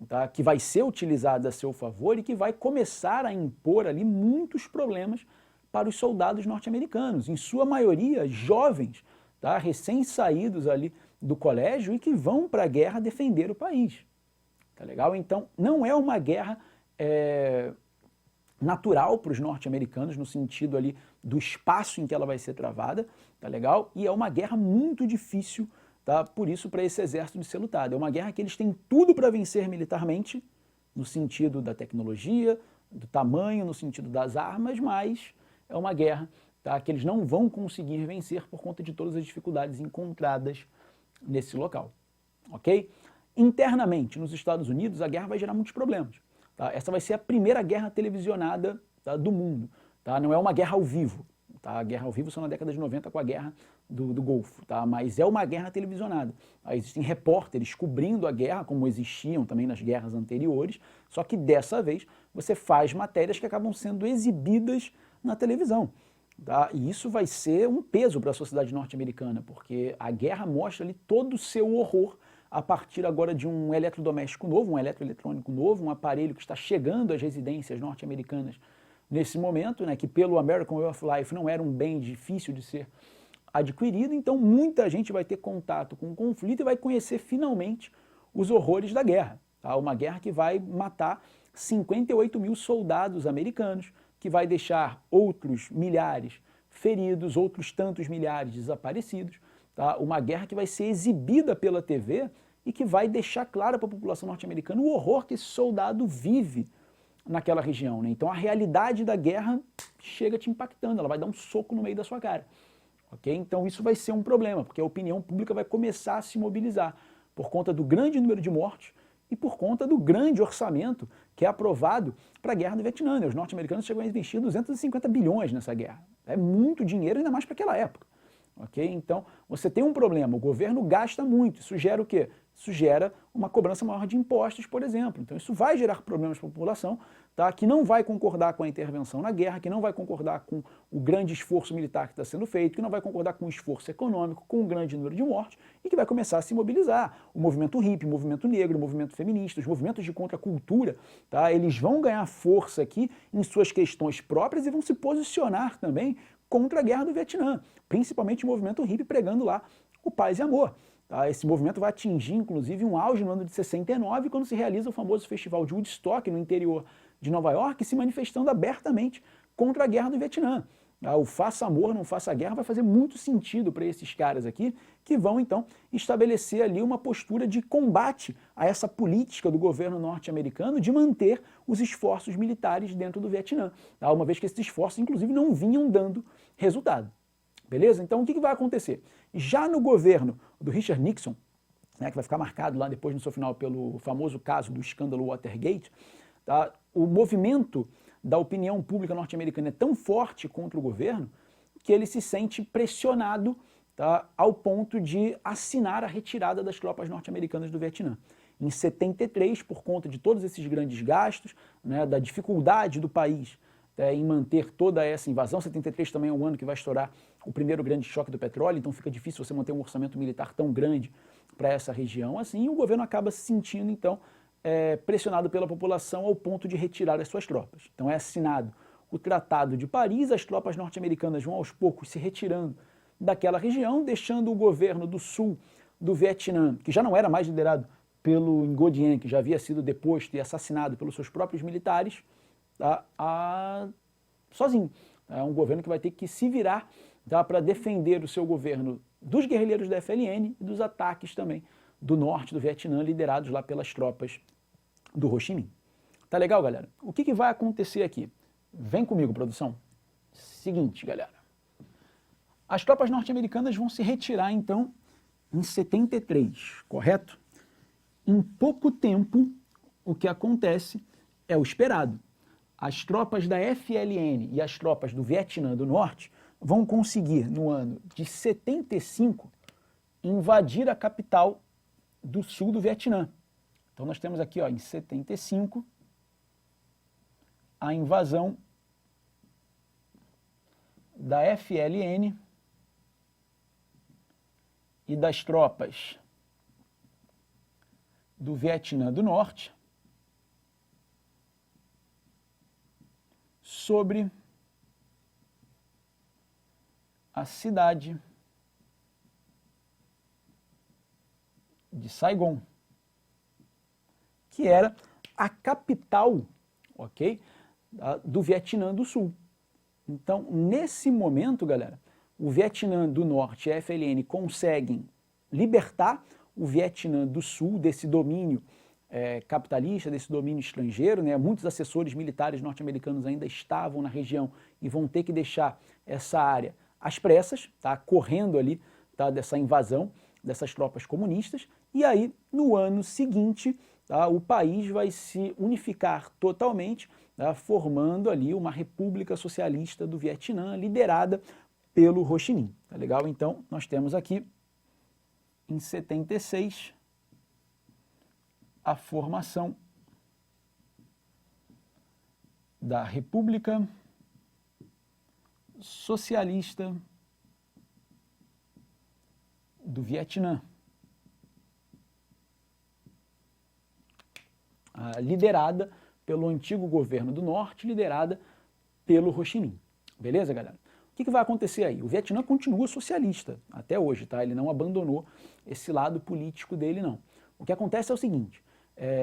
tá? Que vai ser utilizada a seu favor e que vai começar a impor ali muitos problemas para os soldados norte-americanos, em sua maioria jovens, tá? Recém-saídos ali do colégio e que vão para a guerra defender o país. Tá legal? Então não é uma guerra natural para os norte-americanos, no sentido ali do espaço em que ela vai ser travada, tá legal? E é uma guerra muito difícil, tá? Por isso, para esse exército de ser lutado. É uma guerra que eles têm tudo para vencer militarmente, no sentido da tecnologia, do tamanho, no sentido das armas, mas é uma guerra, tá? Que eles não vão conseguir vencer por conta de todas as dificuldades encontradas nesse local, ok? Internamente, nos Estados Unidos, a guerra vai gerar muitos problemas. Tá? Essa vai ser a primeira guerra televisionada, tá, do mundo. Tá? Não é uma guerra ao vivo. Tá? A guerra ao vivo só na década de 90 com a guerra do Golfo. Tá? Mas é uma guerra televisionada. Tá? Existem repórteres cobrindo a guerra, como existiam também nas guerras anteriores, só que dessa vez você faz matérias que acabam sendo exibidas na televisão. Tá? E isso vai ser um peso para a sociedade norte-americana, porque a guerra mostra ali todo o seu horror a partir agora de um eletrodoméstico novo, um eletroeletrônico novo, um aparelho que está chegando às residências norte-americanas nesse momento, né, que pelo American Way of Life não era um bem difícil de ser adquirido, então muita gente vai ter contato com o conflito e vai conhecer finalmente os horrores da guerra. Tá? Uma guerra que vai matar 58 mil soldados americanos, que vai deixar outros milhares feridos, outros tantos milhares desaparecidos. Tá? Uma guerra que vai ser exibida pela TV e que vai deixar claro para a população norte-americana o horror que esse soldado vive naquela região. Né? Então a realidade da guerra chega te impactando, ela vai dar um soco no meio da sua cara. Okay? Então isso vai ser um problema, porque a opinião pública vai começar a se mobilizar por conta do grande número de mortes e por conta do grande orçamento que é aprovado para a guerra do Vietnã. Né? Os norte-americanos chegam a investir 250 bilhões nessa guerra. É muito dinheiro, ainda mais para aquela época. Okay? Então, você tem um problema, o governo gasta muito, isso gera o quê? Isso gera uma cobrança maior de impostos, por exemplo. Então, isso vai gerar problemas para a população, tá? Que não vai concordar com a intervenção na guerra, que não vai concordar com o grande esforço militar que está sendo feito, que não vai concordar com o esforço econômico, com o grande número de mortes, e que vai começar a se mobilizar. O movimento hippie, o movimento negro, o movimento feminista, os movimentos de contracultura, tá? Eles vão ganhar força aqui em suas questões próprias e vão se posicionar também contra a guerra do Vietnã, principalmente o movimento hippie pregando lá o paz e amor. Tá? Esse movimento vai atingir, inclusive, um auge no ano de 69, quando se realiza o famoso festival de Woodstock, no interior de Nova York, se manifestando abertamente contra a guerra do Vietnã. Tá? O faça amor, não faça guerra vai fazer muito sentido para esses caras aqui, que vão, então, estabelecer ali uma postura de combate a essa política do governo norte-americano de manter os esforços militares dentro do Vietnã, tá? Uma vez que esses esforços, inclusive, não vinham dando resultado. Beleza? Então, o que vai acontecer? Já no governo do Richard Nixon, né, que vai ficar marcado lá depois, no seu final, pelo famoso caso do escândalo Watergate, tá? O movimento da opinião pública norte-americana é tão forte contra o governo que ele se sente pressionado, tá, ao ponto de assinar a retirada das tropas norte-americanas do Vietnã. Em 73, por conta de todos esses grandes gastos, né, da dificuldade do país em manter toda essa invasão, 73 também é um ano que vai estourar o primeiro grande choque do petróleo, então fica difícil você manter um orçamento militar tão grande para essa região assim, e o governo acaba se sentindo, então, pressionado pela população ao ponto de retirar as suas tropas. Então é assinado o Tratado de Paris, as tropas norte-americanas vão aos poucos se retirando daquela região, deixando o governo do sul do Vietnã, que já não era mais liderado pelo Ngo Dinh, que já havia sido deposto e assassinado pelos seus próprios militares, tá, sozinho. É um governo que vai ter que se virar, tá, para defender o seu governo dos guerrilheiros da FLN e dos ataques também do norte do Vietnã, liderados lá pelas tropas do Ho Chi Minh. Tá legal, galera? O que vai acontecer aqui? Vem comigo, produção. Seguinte, galera. As tropas norte-americanas vão se retirar, então, em 73, correto? Em pouco tempo, o que acontece é o esperado. As tropas da FLN e as tropas do Vietnã do Norte vão conseguir, no ano de 75, invadir a capital do sul do Vietnã. Então nós temos aqui, ó, em 75, a invasão da FLN e das tropas do Vietnã do Norte sobre a cidade de Saigon, que era a capital, ok, do Vietnã do Sul. Então, nesse momento, galera, o Vietnã do Norte e a FLN conseguem libertar o Vietnã do Sul desse domínio capitalista, desse domínio estrangeiro, né? Muitos assessores militares norte-americanos ainda estavam na região e vão ter que deixar essa área às pressas, tá? Correndo ali, tá? Dessa invasão dessas tropas comunistas. E aí, no ano seguinte, tá? O país vai se unificar totalmente, tá? Formando ali uma República Socialista do Vietnã, liderada pelo Ho Chi Minh. Tá legal? Então, nós temos aqui, em 76, a formação da República Socialista do Vietnã, liderada pelo antigo governo do Norte, liderada pelo Ho Chi Minh. Beleza, galera? O que vai acontecer aí? O Vietnã continua socialista até hoje, tá? Ele não abandonou esse lado político dele, não. O que acontece é o seguinte,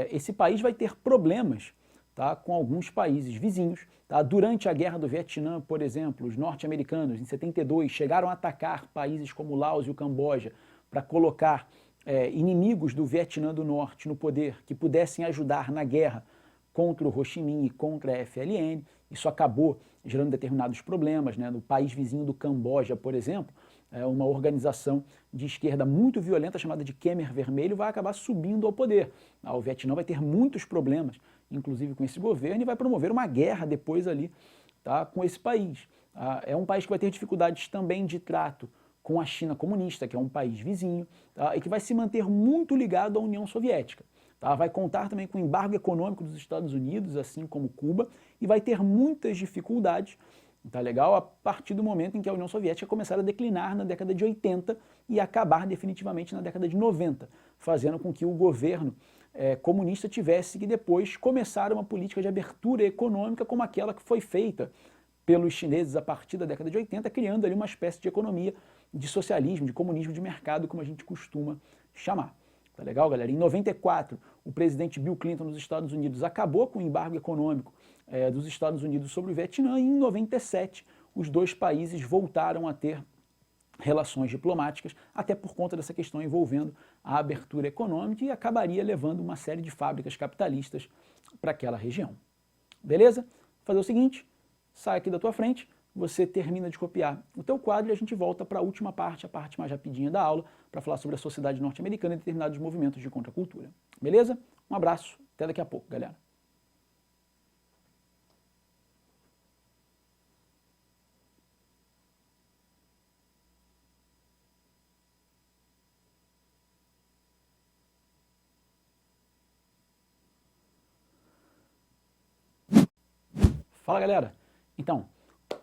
esse país vai ter problemas, tá, com alguns países vizinhos. Tá? Durante a Guerra do Vietnã, por exemplo, os norte-americanos, em 72, chegaram a atacar países como Laos e o Camboja para colocar inimigos do Vietnã do Norte no poder que pudessem ajudar na guerra contra o Ho Chi Minh e contra a FLN. Isso acabou gerando determinados problemas, né? No país vizinho do Camboja, por exemplo, uma organização de esquerda muito violenta chamada de Khmer Vermelho vai acabar subindo ao poder. O Vietnã vai ter muitos problemas, inclusive com esse governo, e vai promover uma guerra depois ali, tá, com esse país. É um país que vai ter dificuldades também de trato com a China comunista, que é um país vizinho, tá, e que vai se manter muito ligado à União Soviética. Tá? Vai contar também com o embargo econômico dos Estados Unidos, assim como Cuba, e vai ter muitas dificuldades, tá legal? A partir do momento em que a União Soviética começar a declinar na década de 80 e acabar definitivamente na década de 90, fazendo com que o governo comunista tivesse que depois começar uma política de abertura econômica como aquela que foi feita pelos chineses a partir da década de 80, criando ali uma espécie de economia de socialismo, de comunismo de mercado, como a gente costuma chamar. Tá legal, galera? Em 94, o presidente Bill Clinton dos Estados Unidos acabou com o embargo econômico dos Estados Unidos sobre o Vietnã, e em 97 os dois países voltaram a ter relações diplomáticas, até por conta dessa questão envolvendo a abertura econômica, e acabaria levando uma série de fábricas capitalistas para aquela região. Beleza? Vou fazer o seguinte, sai aqui da tua frente, você termina de copiar o teu quadro e a gente volta para a última parte, a parte mais rapidinha da aula, para falar sobre a sociedade norte-americana e determinados movimentos de contracultura. Beleza? Um abraço, até daqui a pouco, galera. Fala, galera! Então,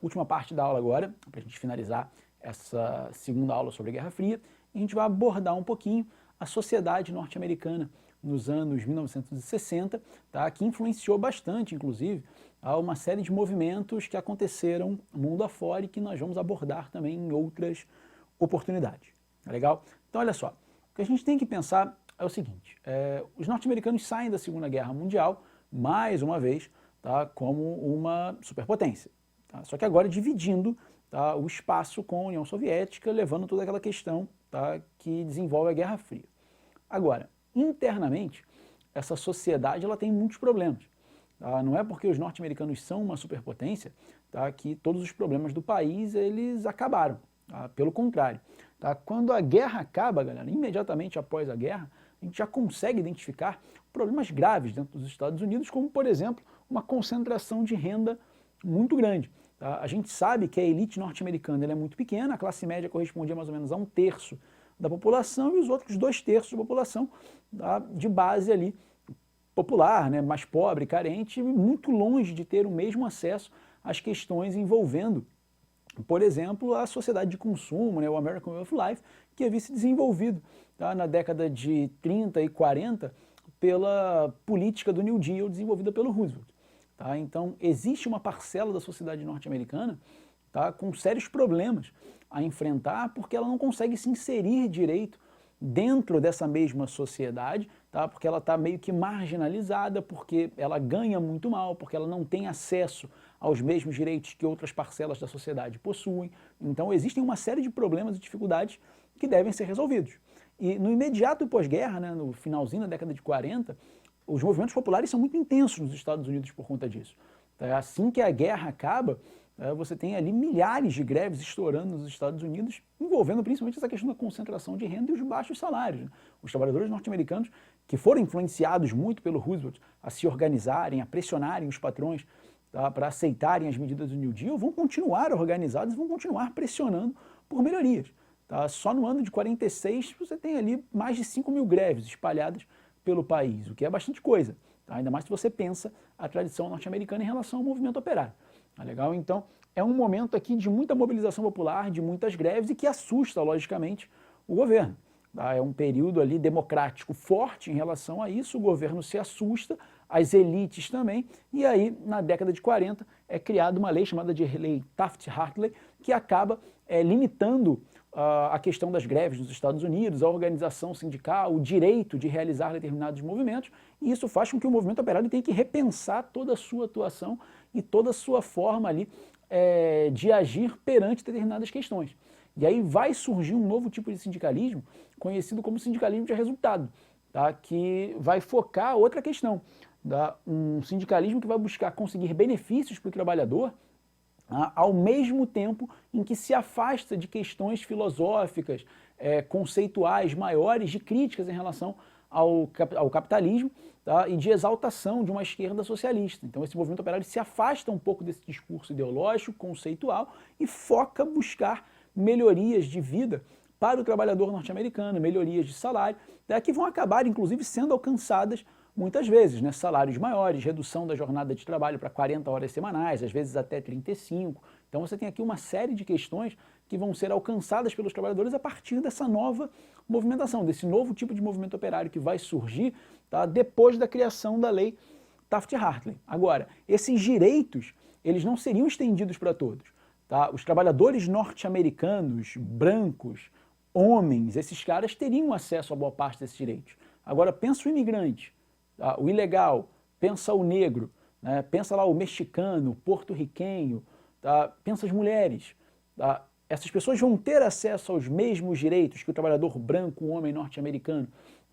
última parte da aula agora, para a gente finalizar essa segunda aula sobre a Guerra Fria, e a gente vai abordar um pouquinho a sociedade norte-americana nos anos 1960, tá, que influenciou bastante, inclusive, uma série de movimentos que aconteceram mundo afora e que nós vamos abordar também em outras oportunidades. Tá legal? Então, olha só, o que a gente tem que pensar é o seguinte, os norte-americanos saem da Segunda Guerra Mundial, mais uma vez, tá, como uma superpotência. Tá? Só que agora dividindo, tá, o espaço com a União Soviética, levando toda aquela questão, tá, que desenvolve a Guerra Fria. Agora, internamente, essa sociedade ela tem muitos problemas. Tá? Não é porque os norte-americanos são uma superpotência, tá, que todos os problemas do país eles acabaram. Tá? Pelo contrário. Tá? Quando a guerra acaba, galera, imediatamente após a guerra, a gente já consegue identificar problemas graves dentro dos Estados Unidos, como, por exemplo, uma concentração de renda muito grande. Tá? A gente sabe que a elite norte-americana é muito pequena, a classe média correspondia mais ou menos a 1/3 da população e os outros 2/3 da população, tá, de base ali popular, né, mais pobre, carente, muito longe de ter o mesmo acesso às questões envolvendo, por exemplo, a sociedade de consumo, né, o American Way of Life, que havia se desenvolvido, tá, na década de 30 e 40 pela política do New Deal desenvolvida pelo Roosevelt. Tá? Então, existe uma parcela da sociedade norte-americana, tá, com sérios problemas a enfrentar porque ela não consegue se inserir direito dentro dessa mesma sociedade, tá? Porque ela está meio que marginalizada, porque ela ganha muito mal, porque ela não tem acesso aos mesmos direitos que outras parcelas da sociedade possuem. Então existem uma série de problemas e dificuldades que devem ser resolvidos. E no imediato pós-guerra, né, no finalzinho da década de 40, os movimentos populares são muito intensos nos Estados Unidos por conta disso. Assim que a guerra acaba, você tem ali milhares de greves estourando nos Estados Unidos, envolvendo principalmente essa questão da concentração de renda e os baixos salários. Os trabalhadores norte-americanos, que foram influenciados muito pelo Roosevelt a se organizarem, a pressionarem os patrões, tá, para aceitarem as medidas do New Deal, vão continuar organizados e vão continuar pressionando por melhorias. Tá? Só no ano de 46 você tem ali mais de 5 mil greves espalhadas pelo país, o que é bastante coisa, tá? Ainda mais se você pensa a tradição norte-americana em relação ao movimento operário. Tá legal? Então, é um momento aqui de muita mobilização popular, de muitas greves e que assusta, logicamente, o governo. Tá? É um período ali democrático forte em relação a isso, o governo se assusta, as elites também, e aí, na década de 40, é criada uma lei chamada de Lei Taft-Hartley, que acaba limitando a questão das greves nos Estados Unidos, a organização sindical, o direito de realizar determinados movimentos, e isso faz com que o movimento operário tenha que repensar toda a sua atuação e toda a sua forma ali de agir perante determinadas questões. E aí vai surgir um novo tipo de sindicalismo, conhecido como sindicalismo de resultado, tá? Que vai focar outra questão, tá? Um sindicalismo que vai buscar conseguir benefícios para o trabalhador, ao mesmo tempo em que se afasta de questões filosóficas, conceituais maiores, de críticas em relação ao capitalismo, tá? E de exaltação de uma esquerda socialista. Então esse movimento operário se afasta um pouco desse discurso ideológico, conceitual, e foca buscar melhorias de vida para o trabalhador norte-americano, melhorias de salário, tá? Que vão acabar, inclusive, sendo alcançadas muitas vezes, né? Salários maiores, redução da jornada de trabalho para 40 horas semanais, às vezes até 35. Então você tem aqui uma série de questões que vão ser alcançadas pelos trabalhadores a partir dessa nova movimentação, desse novo tipo de movimento operário que vai surgir, tá, depois da criação da lei Taft-Hartley. Agora, esses direitos, eles não seriam estendidos para todos. Tá? Os trabalhadores norte-americanos, brancos, homens, esses caras teriam acesso a boa parte desses direitos. Agora, pensa o imigrante, tá? O ilegal, pensa o negro, né? Pensa lá o mexicano, o porto-riquenho, tá? Pensa as mulheres. Tá? Essas pessoas vão ter acesso aos mesmos direitos que o trabalhador branco, o homem norte-americano,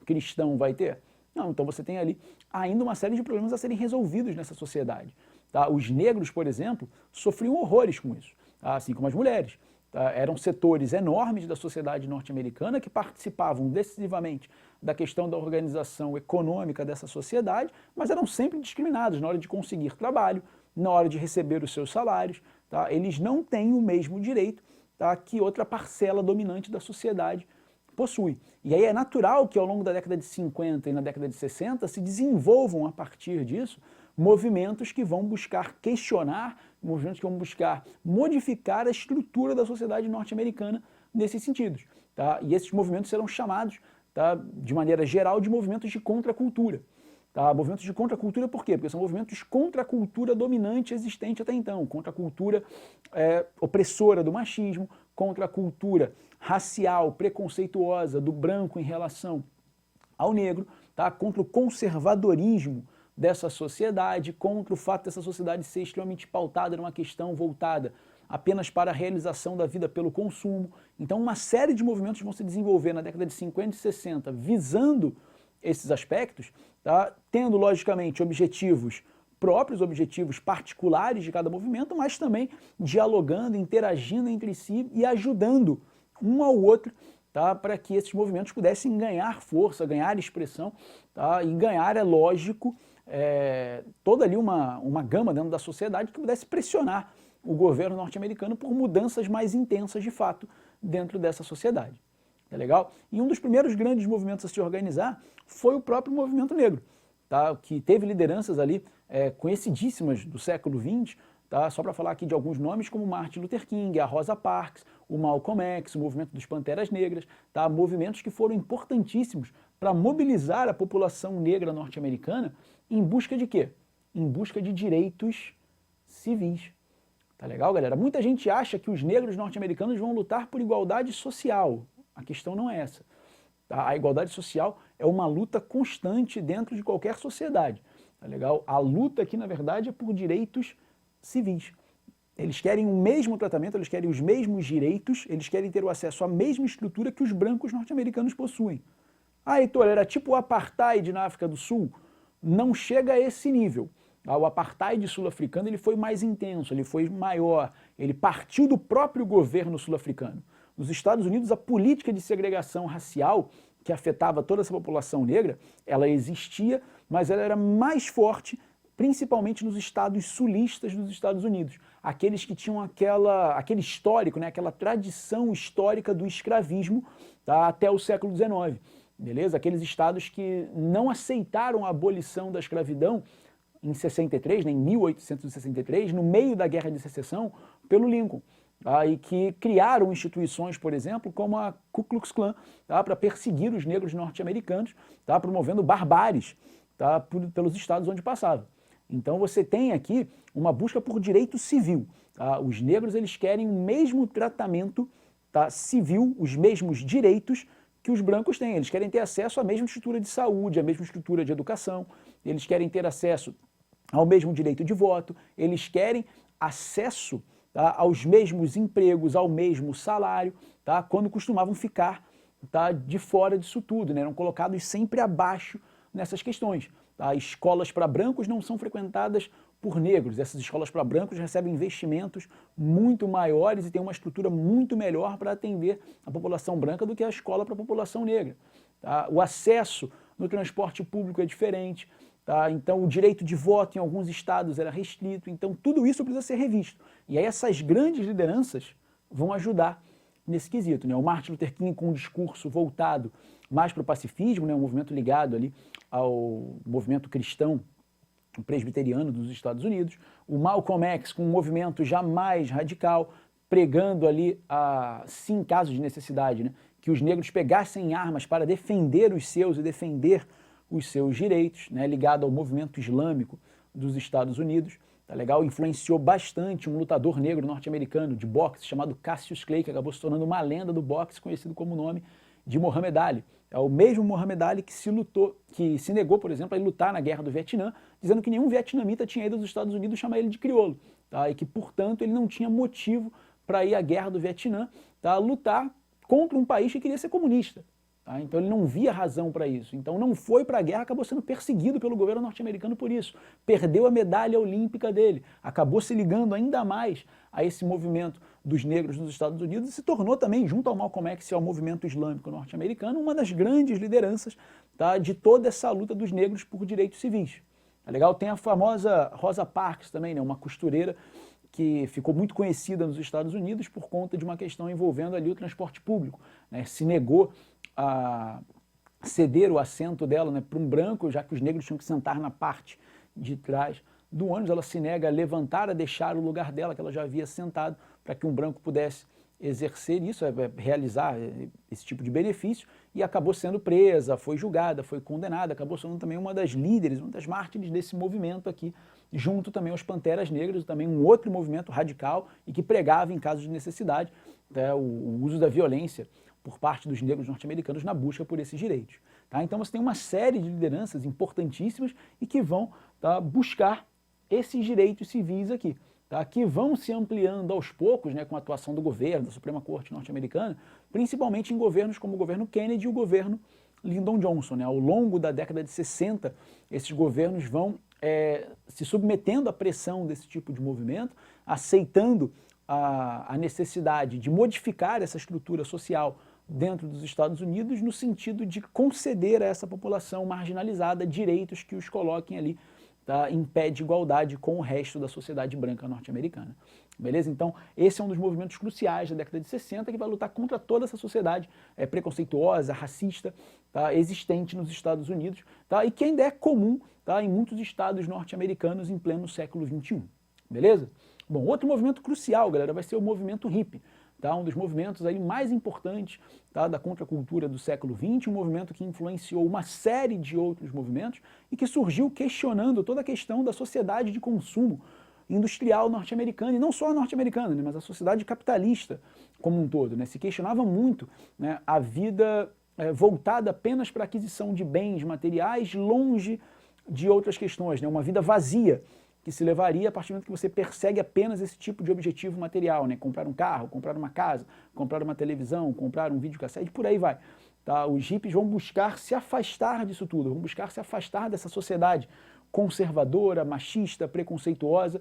cristão vai ter? Não, então você tem ali ainda uma série de problemas a serem resolvidos nessa sociedade. Tá? Os negros, por exemplo, sofriam horrores com isso, tá? Assim como as mulheres. Tá? Eram setores enormes da sociedade norte-americana que participavam decisivamente da questão da organização econômica dessa sociedade, mas eram sempre discriminados na hora de conseguir trabalho, na hora de receber os seus salários. Tá? Eles não têm o mesmo direito, tá, que outra parcela dominante da sociedade possui. E aí é natural que ao longo da década de 50 e na década de 60 se desenvolvam a partir disso movimentos que vão buscar questionar, movimentos que vão buscar modificar a estrutura da sociedade norte-americana nesses sentidos. Tá? E esses movimentos serão chamados, tá, de maneira geral, de movimentos de contracultura. Tá? Movimentos de contracultura por quê? Porque são movimentos contra a cultura dominante existente até então, contra a cultura opressora do machismo, contra a cultura racial, preconceituosa do branco em relação ao negro, tá? Contra o conservadorismo dessa sociedade, contra o fato dessa sociedade ser extremamente pautada numa questão voltada apenas para a realização da vida pelo consumo. Então uma série de movimentos vão se desenvolver na década de 50 e 60 visando esses aspectos, tá? Tendo logicamente objetivos próprios, objetivos particulares de cada movimento, mas também dialogando, interagindo entre si e ajudando um ao outro, tá? Para que esses movimentos pudessem ganhar força, ganhar expressão, tá? E ganhar, é lógico, toda ali uma gama dentro da sociedade que pudesse pressionar o governo norte-americano por mudanças mais intensas de fato dentro dessa sociedade. É legal? E um dos primeiros grandes movimentos a se organizar foi o próprio movimento negro. tá, que teve lideranças ali conhecidíssimas do século XX, tá, só para falar aqui de alguns nomes como Martin Luther King, a Rosa Parks, o Malcolm X, o movimento dos Panteras Negras, tá, movimentos que foram importantíssimos para mobilizar a população negra norte-americana em busca de quê? Em busca de direitos civis. Tá legal, galera? Muita gente acha que os negros norte-americanos vão lutar por igualdade social. A questão não é essa. Tá? A igualdade social é uma luta constante dentro de qualquer sociedade. Tá legal? A luta aqui, na verdade, é por direitos civis. Eles querem o mesmo tratamento, eles querem os mesmos direitos, eles querem ter o acesso à mesma estrutura que os brancos norte-americanos possuem. Ah, Heitor, era tipo o apartheid na África do Sul? Não chega a esse nível. O apartheid sul-africano ele foi mais intenso, ele foi maior, ele partiu do próprio governo sul-africano. Nos Estados Unidos, a política de segregação racial, que afetava toda essa população negra, ela existia, mas ela era mais forte, principalmente nos estados sulistas dos Estados Unidos, aqueles que tinham aquele histórico, né, aquela tradição histórica do escravismo, tá, até o século XIX, beleza? Aqueles estados que não aceitaram a abolição da escravidão em 63, né, em 1863, no meio da Guerra de Secessão, pelo Lincoln. Tá, e que criaram instituições, por exemplo, como a Ku Klux Klan, tá, para perseguir os negros norte-americanos, tá, promovendo barbáries, tá, pelos estados onde passava. Então você tem aqui uma busca por direito civil. Tá? Os negros eles querem o mesmo tratamento, tá, civil, os mesmos direitos que os brancos têm. Eles querem ter acesso à mesma estrutura de saúde, à mesma estrutura de educação, eles querem ter acesso ao mesmo direito de voto, eles querem acesso, tá, aos mesmos empregos, ao mesmo salário, tá, quando costumavam ficar, tá, de fora disso tudo, né, eram colocados sempre abaixo nessas questões. Tá. Escolas para brancos não são frequentadas por negros, essas escolas para brancos recebem investimentos muito maiores e têm uma estrutura muito melhor para atender a população branca do que a escola para a população negra. Tá. O acesso no transporte público é diferente. Tá? Então, o direito de voto em alguns estados era restrito, então tudo isso precisa ser revisto. E aí essas grandes lideranças vão ajudar nesse quesito. Né? O Martin Luther King com um discurso voltado mais para o pacifismo, né? Um movimento ligado ali ao movimento cristão presbiteriano dos Estados Unidos. O Malcolm X com um movimento já mais radical, pregando ali, sim, em casos de necessidade, né? Que os negros pegassem armas para defender os seus e defender os seus direitos, né, ligado ao movimento islâmico dos Estados Unidos, tá legal? Influenciou bastante um lutador negro norte-americano de boxe chamado Cassius Clay, que acabou se tornando uma lenda do boxe, conhecido como o nome de Muhammad Ali. É o mesmo Muhammad Ali que se negou, por exemplo, a lutar na Guerra do Vietnã, dizendo que nenhum vietnamita tinha ido aos Estados Unidos chamar ele de crioulo, tá? E que, portanto, ele não tinha motivo para ir à Guerra do Vietnã, tá? Lutar contra um país que queria ser comunista. Tá? Então ele não via razão para isso. Então não foi para a guerra, acabou sendo perseguido pelo governo norte-americano por isso. Perdeu a medalha olímpica dele. Acabou se ligando ainda mais a esse movimento dos negros nos Estados Unidos e se tornou também, junto ao Malcolm X e ao movimento islâmico norte-americano, uma das grandes lideranças, tá, de toda essa luta dos negros por direitos civis. Tá legal? Tem a famosa Rosa Parks também, né, uma costureira que ficou muito conhecida nos Estados Unidos por conta de uma questão envolvendo ali o transporte público. Né? Se negou a ceder o assento dela, né, para um branco, já que os negros tinham que sentar na parte de trás do ônibus. Ela se nega a levantar, a deixar o lugar dela, que ela já havia sentado, para que um branco pudesse exercer isso, realizar esse tipo de benefício, e acabou sendo presa, foi julgada, foi condenada, acabou sendo também uma das líderes, uma das mártires desse movimento aqui, junto também aos Panteras Negras, também um outro movimento radical e que pregava em casos de necessidade, né, o uso da violência por parte dos negros norte-americanos na busca por esses direitos. Tá? Então você tem uma série de lideranças importantíssimas e que vão, tá, buscar esses direitos civis aqui, tá? Que vão se ampliando aos poucos, né, com a atuação do governo, da Suprema Corte norte-americana, principalmente em governos como o governo Kennedy e o governo Lyndon Johnson. Né? Ao longo da década de 60, esses governos vão se submetendo à pressão desse tipo de movimento, aceitando a necessidade de modificar essa estrutura social dentro dos Estados Unidos no sentido de conceder a essa população marginalizada direitos que os coloquem ali, tá, em pé de igualdade com o resto da sociedade branca norte-americana. Beleza? Então, esse é um dos movimentos cruciais da década de 60 que vai lutar contra toda essa sociedade preconceituosa, racista, tá, existente nos Estados Unidos, tá, e que ainda é comum, tá, em muitos estados norte-americanos em pleno século XXI, beleza? Bom, outro movimento crucial, galera, vai ser o movimento hippie, tá, um dos movimentos aí mais importantes, tá, da contracultura do século XX, um movimento que influenciou uma série de outros movimentos e que surgiu questionando toda a questão da sociedade de consumo industrial norte-americana, e não só a norte-americana, né, mas a sociedade capitalista como um todo, né, se questionava muito, né, a vida voltada apenas para a aquisição de bens materiais, longe de outras questões, né, uma vida vazia, que se levaria a partir do momento que você persegue apenas esse tipo de objetivo material, né, comprar um carro, comprar uma casa, comprar uma televisão, comprar um videocassete, por aí vai. Tá? Os hippies vão buscar se afastar disso tudo, vão buscar se afastar dessa sociedade conservadora, machista, preconceituosa,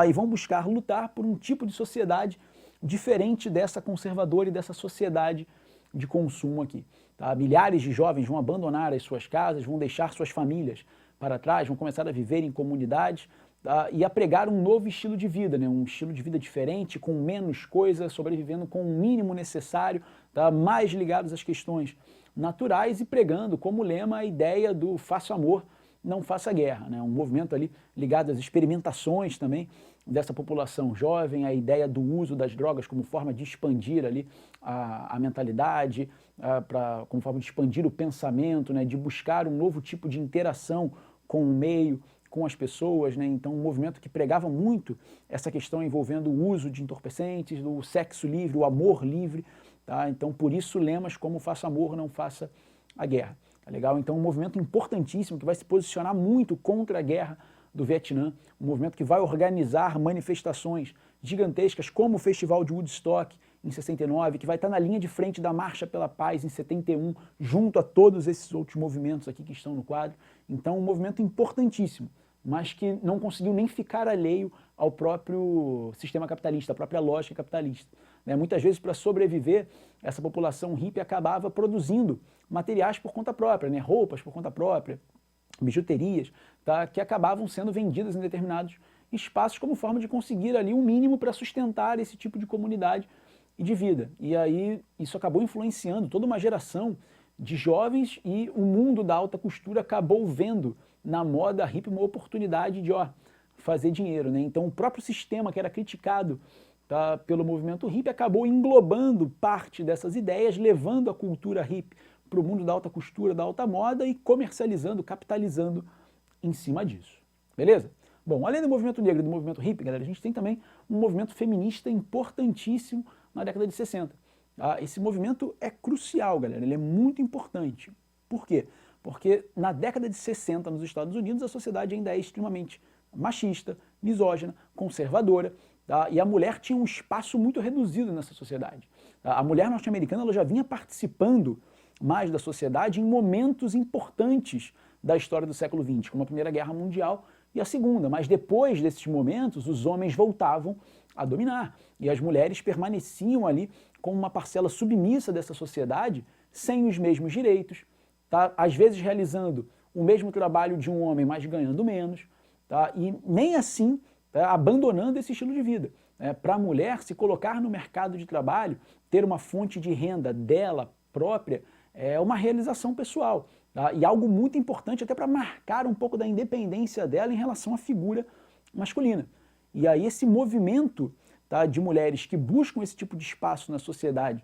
e vão buscar lutar por um tipo de sociedade diferente dessa conservadora e dessa sociedade de consumo aqui. Tá? Milhares de jovens vão abandonar as suas casas, vão deixar suas famílias para trás, vão começar a viver em comunidades, tá? E a pregar um novo estilo de vida, né? Um estilo de vida diferente, com menos coisas, sobrevivendo com o mínimo necessário, tá? Mais ligados às questões naturais e pregando como lema a ideia do faça amor, não faça guerra, né? Um movimento ali ligado às experimentações também dessa população jovem, a ideia do uso das drogas como forma de expandir ali a mentalidade, como forma de expandir o pensamento, né? De buscar um novo tipo de interação com o meio, com as pessoas, né? Então um movimento que pregava muito essa questão envolvendo o uso de entorpecentes, o sexo livre, o amor livre, tá? Então por isso lemas como faça amor, não faça a guerra. Tá legal? Então um movimento importantíssimo que vai se posicionar muito contra a guerra do Vietnã, um movimento que vai organizar manifestações gigantescas como o Festival de Woodstock em 69, que vai estar na linha de frente da Marcha pela Paz em 71, junto a todos esses outros movimentos aqui que estão no quadro. Então um movimento importantíssimo, mas que não conseguiu nem ficar alheio ao próprio sistema capitalista, à própria lógica capitalista. Muitas vezes, para sobreviver, essa população hippie acabava produzindo materiais por conta própria, né? Roupas por conta própria, bijuterias, tá? Que acabavam sendo vendidas em determinados espaços como forma de conseguir ali um mínimo para sustentar esse tipo de comunidade e de vida. E aí isso acabou influenciando toda uma geração de jovens e o mundo da alta costura acabou vendo na moda hippie uma oportunidade de fazer dinheiro, né? Então o próprio sistema que era criticado, tá, pelo movimento hippie acabou englobando parte dessas ideias, levando a cultura hippie para o mundo da alta costura, da alta moda e comercializando, capitalizando em cima disso. Beleza? Bom, além do movimento negro e do movimento hippie, galera, a gente tem também um movimento feminista importantíssimo na década de 60. Tá? Esse movimento é crucial, galera, ele é muito importante. Por quê? Porque na década de 60, nos Estados Unidos, a sociedade ainda é extremamente machista, misógina, conservadora, tá? E a mulher tinha um espaço muito reduzido nessa sociedade. A mulher norte-americana ela já vinha participando mais da sociedade em momentos importantes da história do século XX, como a Primeira Guerra Mundial e a Segunda, mas depois desses momentos os homens voltavam a dominar e as mulheres permaneciam ali como uma parcela submissa dessa sociedade, sem os mesmos direitos, tá? Às vezes realizando o mesmo trabalho de um homem, mas ganhando menos, tá? E nem assim, tá, abandonando esse estilo de vida. Para a mulher se colocar no mercado de trabalho, ter uma fonte de renda dela própria, é uma realização pessoal, tá? E algo muito importante até para marcar um pouco da independência dela em relação à figura masculina. E aí esse movimento, tá, de mulheres que buscam esse tipo de espaço na sociedade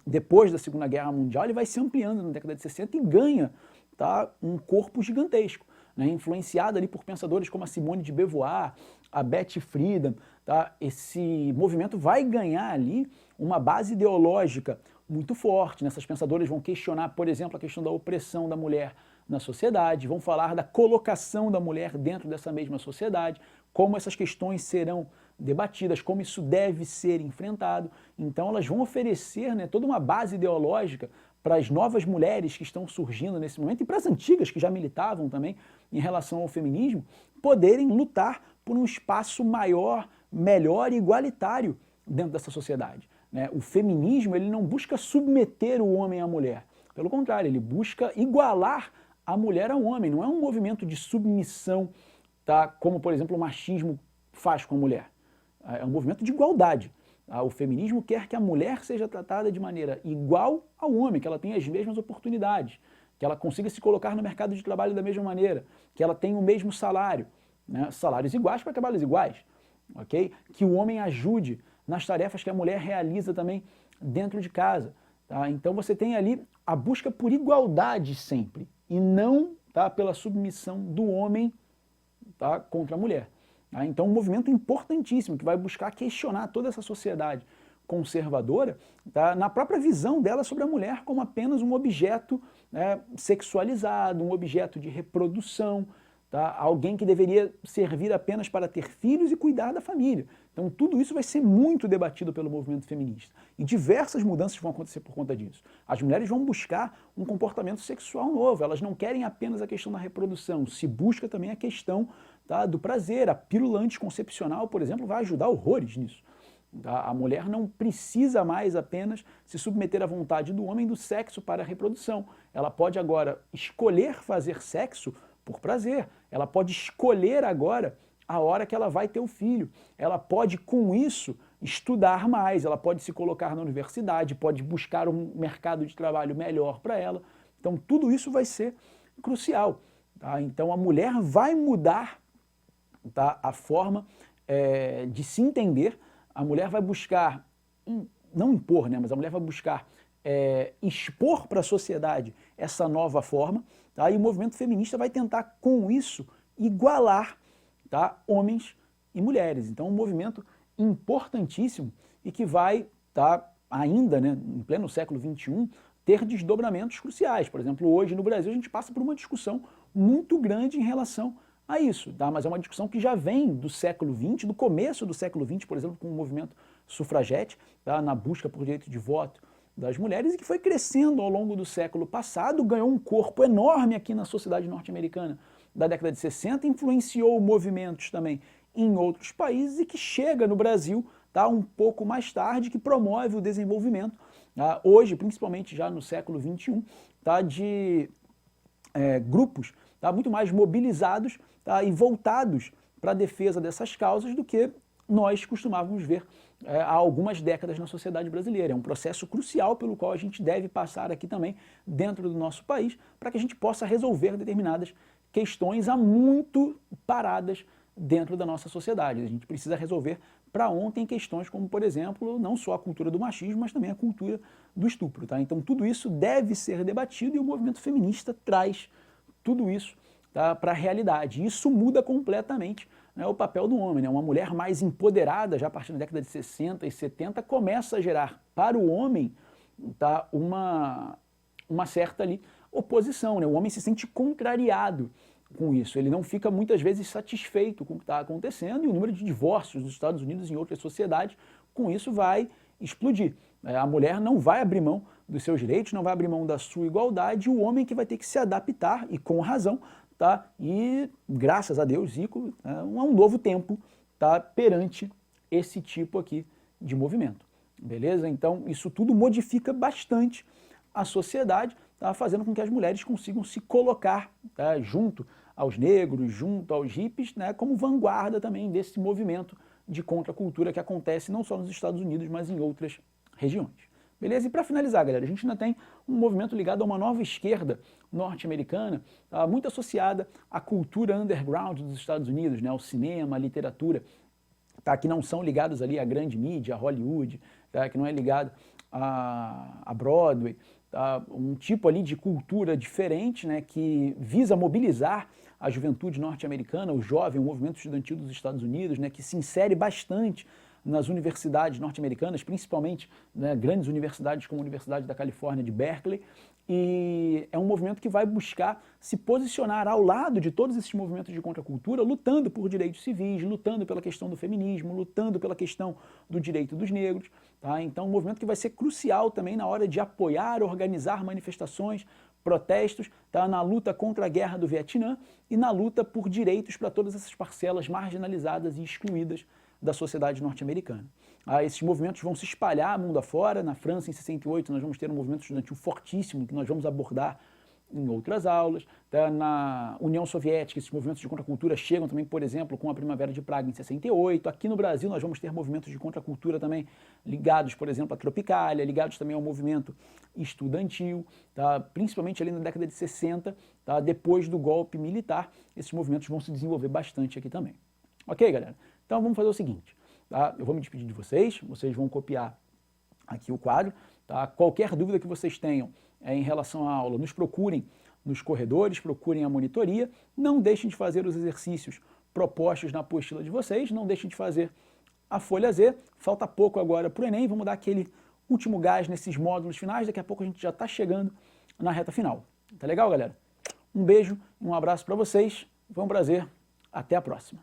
depois da Segunda Guerra Mundial, ele vai se ampliando na década de 60 e ganha, tá, um corpo gigantesco, né, influenciado ali por pensadores como a Simone de Beauvoir, a Betty Friedan. Tá? Esse movimento vai ganhar ali uma base ideológica muito forte. Essas pensadoras vão questionar, por exemplo, a questão da opressão da mulher na sociedade, vão falar da colocação da mulher dentro dessa mesma sociedade, como essas questões serão debatidas, como isso deve ser enfrentado. Então elas vão oferecer, né, toda uma base ideológica para as novas mulheres que estão surgindo nesse momento e para as antigas que já militavam também em relação ao feminismo, poderem lutar por um espaço maior, melhor e igualitário dentro dessa sociedade. O feminismo ele não busca submeter o homem à mulher, pelo contrário, ele busca igualar a mulher ao homem, não é um movimento de submissão, tá? Como por exemplo o machismo faz com a mulher, é um movimento de igualdade. O feminismo quer que a mulher seja tratada de maneira igual ao homem, que ela tenha as mesmas oportunidades, que ela consiga se colocar no mercado de trabalho da mesma maneira, que ela tenha o mesmo salário, né? Salários iguais para trabalhos iguais, ok? Que o homem ajude nas tarefas que a mulher realiza também dentro de casa. Tá? Então você tem ali a busca por igualdade sempre, e não, tá, pela submissão do homem, tá, contra a mulher. Tá? Então um movimento importantíssimo que vai buscar questionar toda essa sociedade conservadora, tá, na própria visão dela sobre a mulher como apenas um objeto, né, sexualizado, um objeto de reprodução, tá, alguém que deveria servir apenas para ter filhos e cuidar da família. Então tudo isso vai ser muito debatido pelo movimento feminista. E diversas mudanças vão acontecer por conta disso. As mulheres vão buscar um comportamento sexual novo, elas não querem apenas a questão da reprodução, se busca também a questão, tá, do prazer. A pílula anticoncepcional, por exemplo, vai ajudar horrores nisso. Tá? A mulher não precisa mais apenas se submeter à vontade do homem do sexo para a reprodução. Ela pode agora escolher fazer sexo por prazer. Ela pode escolher agora a hora que ela vai ter o filho. Ela pode, com isso, estudar mais, ela pode se colocar na universidade, pode buscar um mercado de trabalho melhor para ela. Então tudo isso vai ser crucial. Tá? Então a mulher vai mudar, tá, a forma de se entender. A mulher vai buscar, não impor, né, mas a mulher vai buscar expor para a sociedade essa nova forma, tá? E o movimento feminista vai tentar, com isso, igualar, tá, homens e mulheres. Então, um movimento importantíssimo e que vai, tá, ainda, né, em pleno século XXI, ter desdobramentos cruciais. Por exemplo, hoje no Brasil a gente passa por uma discussão muito grande em relação a isso, tá? Mas é uma discussão que já vem do século XX, do começo do século XX, por exemplo, com o movimento sufragete, tá, na busca por direito de voto das mulheres, e que foi crescendo ao longo do século passado, ganhou um corpo enorme aqui na sociedade norte-americana da década de 60, influenciou movimentos também em outros países e que chega no Brasil, tá, um pouco mais tarde, que promove o desenvolvimento, tá, hoje, principalmente já no século XXI, tá, de grupos, tá, muito mais mobilizados, tá, e voltados para a defesa dessas causas do que nós costumávamos ver há algumas décadas na sociedade brasileira. É um processo crucial pelo qual a gente deve passar aqui também dentro do nosso país para que a gente possa resolver determinadas questões há muito paradas dentro da nossa sociedade. A gente precisa resolver para ontem questões como, por exemplo, não só a cultura do machismo, mas também a cultura do estupro. Tá? Então tudo isso deve ser debatido e o movimento feminista traz tudo isso, tá, para a realidade. Isso muda completamente, né, o papel do homem. Né? Uma mulher mais empoderada, já a partir da década de 60 e 70, começa a gerar para o homem, tá, uma certa ali oposição. Né? O homem se sente contrariado com isso. Ele não fica muitas vezes satisfeito com o que está acontecendo, e o número de divórcios nos Estados Unidos e em outras sociedades com isso vai explodir. A mulher não vai abrir mão dos seus direitos, não vai abrir mão da sua igualdade, e o homem que vai ter que se adaptar, e com razão, tá? E graças a Deus, Zico, um novo tempo, tá, perante esse tipo aqui de movimento. Beleza? Então isso tudo modifica bastante a sociedade, tá, fazendo com que as mulheres consigam se colocar, tá, junto aos negros, junto aos hippies, né, como vanguarda também desse movimento de contracultura que acontece não só nos Estados Unidos, mas em outras regiões. Beleza? E para finalizar, galera, a gente ainda tem um movimento ligado a uma nova esquerda norte-americana, tá, muito associada à cultura underground dos Estados Unidos, né, ao cinema, à literatura, tá, que não são ligados ali à grande mídia, a Hollywood, tá, que não é ligado a Broadway, tá, um tipo ali de cultura diferente, né, que visa mobilizar a juventude norte-americana, o jovem, o movimento estudantil dos Estados Unidos, né, que se insere bastante nas universidades norte-americanas, principalmente, né, grandes universidades como a Universidade da Califórnia de Berkeley, e é um movimento que vai buscar se posicionar ao lado de todos esses movimentos de contracultura, lutando por direitos civis, lutando pela questão do feminismo, lutando pela questão do direito dos negros. Tá? Então, um movimento que vai ser crucial também na hora de apoiar, organizar manifestações, protestos, tá, na luta contra a guerra do Vietnã e na luta por direitos para todas essas parcelas marginalizadas e excluídas da sociedade norte-americana. Esses movimentos vão se espalhar mundo afora. Na França, em 68, nós vamos ter um movimento estudantil fortíssimo, que nós vamos abordar em outras aulas. Tá? Na União Soviética, esses movimentos de contracultura chegam também, por exemplo, com a Primavera de Praga em 68. Aqui no Brasil nós vamos ter movimentos de contracultura também ligados, por exemplo, à Tropicália, ligados também ao movimento estudantil, tá? Principalmente ali na década de 60, tá? Depois do golpe militar, esses movimentos vão se desenvolver bastante aqui também. Ok, galera? Então vamos fazer o seguinte, tá? Eu vou me despedir de vocês, vocês vão copiar aqui o quadro, tá? Qualquer dúvida que vocês tenham em relação à aula, nos procurem nos corredores, procurem a monitoria, não deixem de fazer os exercícios propostos na apostila de vocês, não deixem de fazer a folha Z, falta pouco agora para o Enem, vamos dar aquele último gás nesses módulos finais, daqui a pouco a gente já está chegando na reta final. Tá legal, galera? Um beijo, um abraço para vocês, foi um prazer, até a próxima.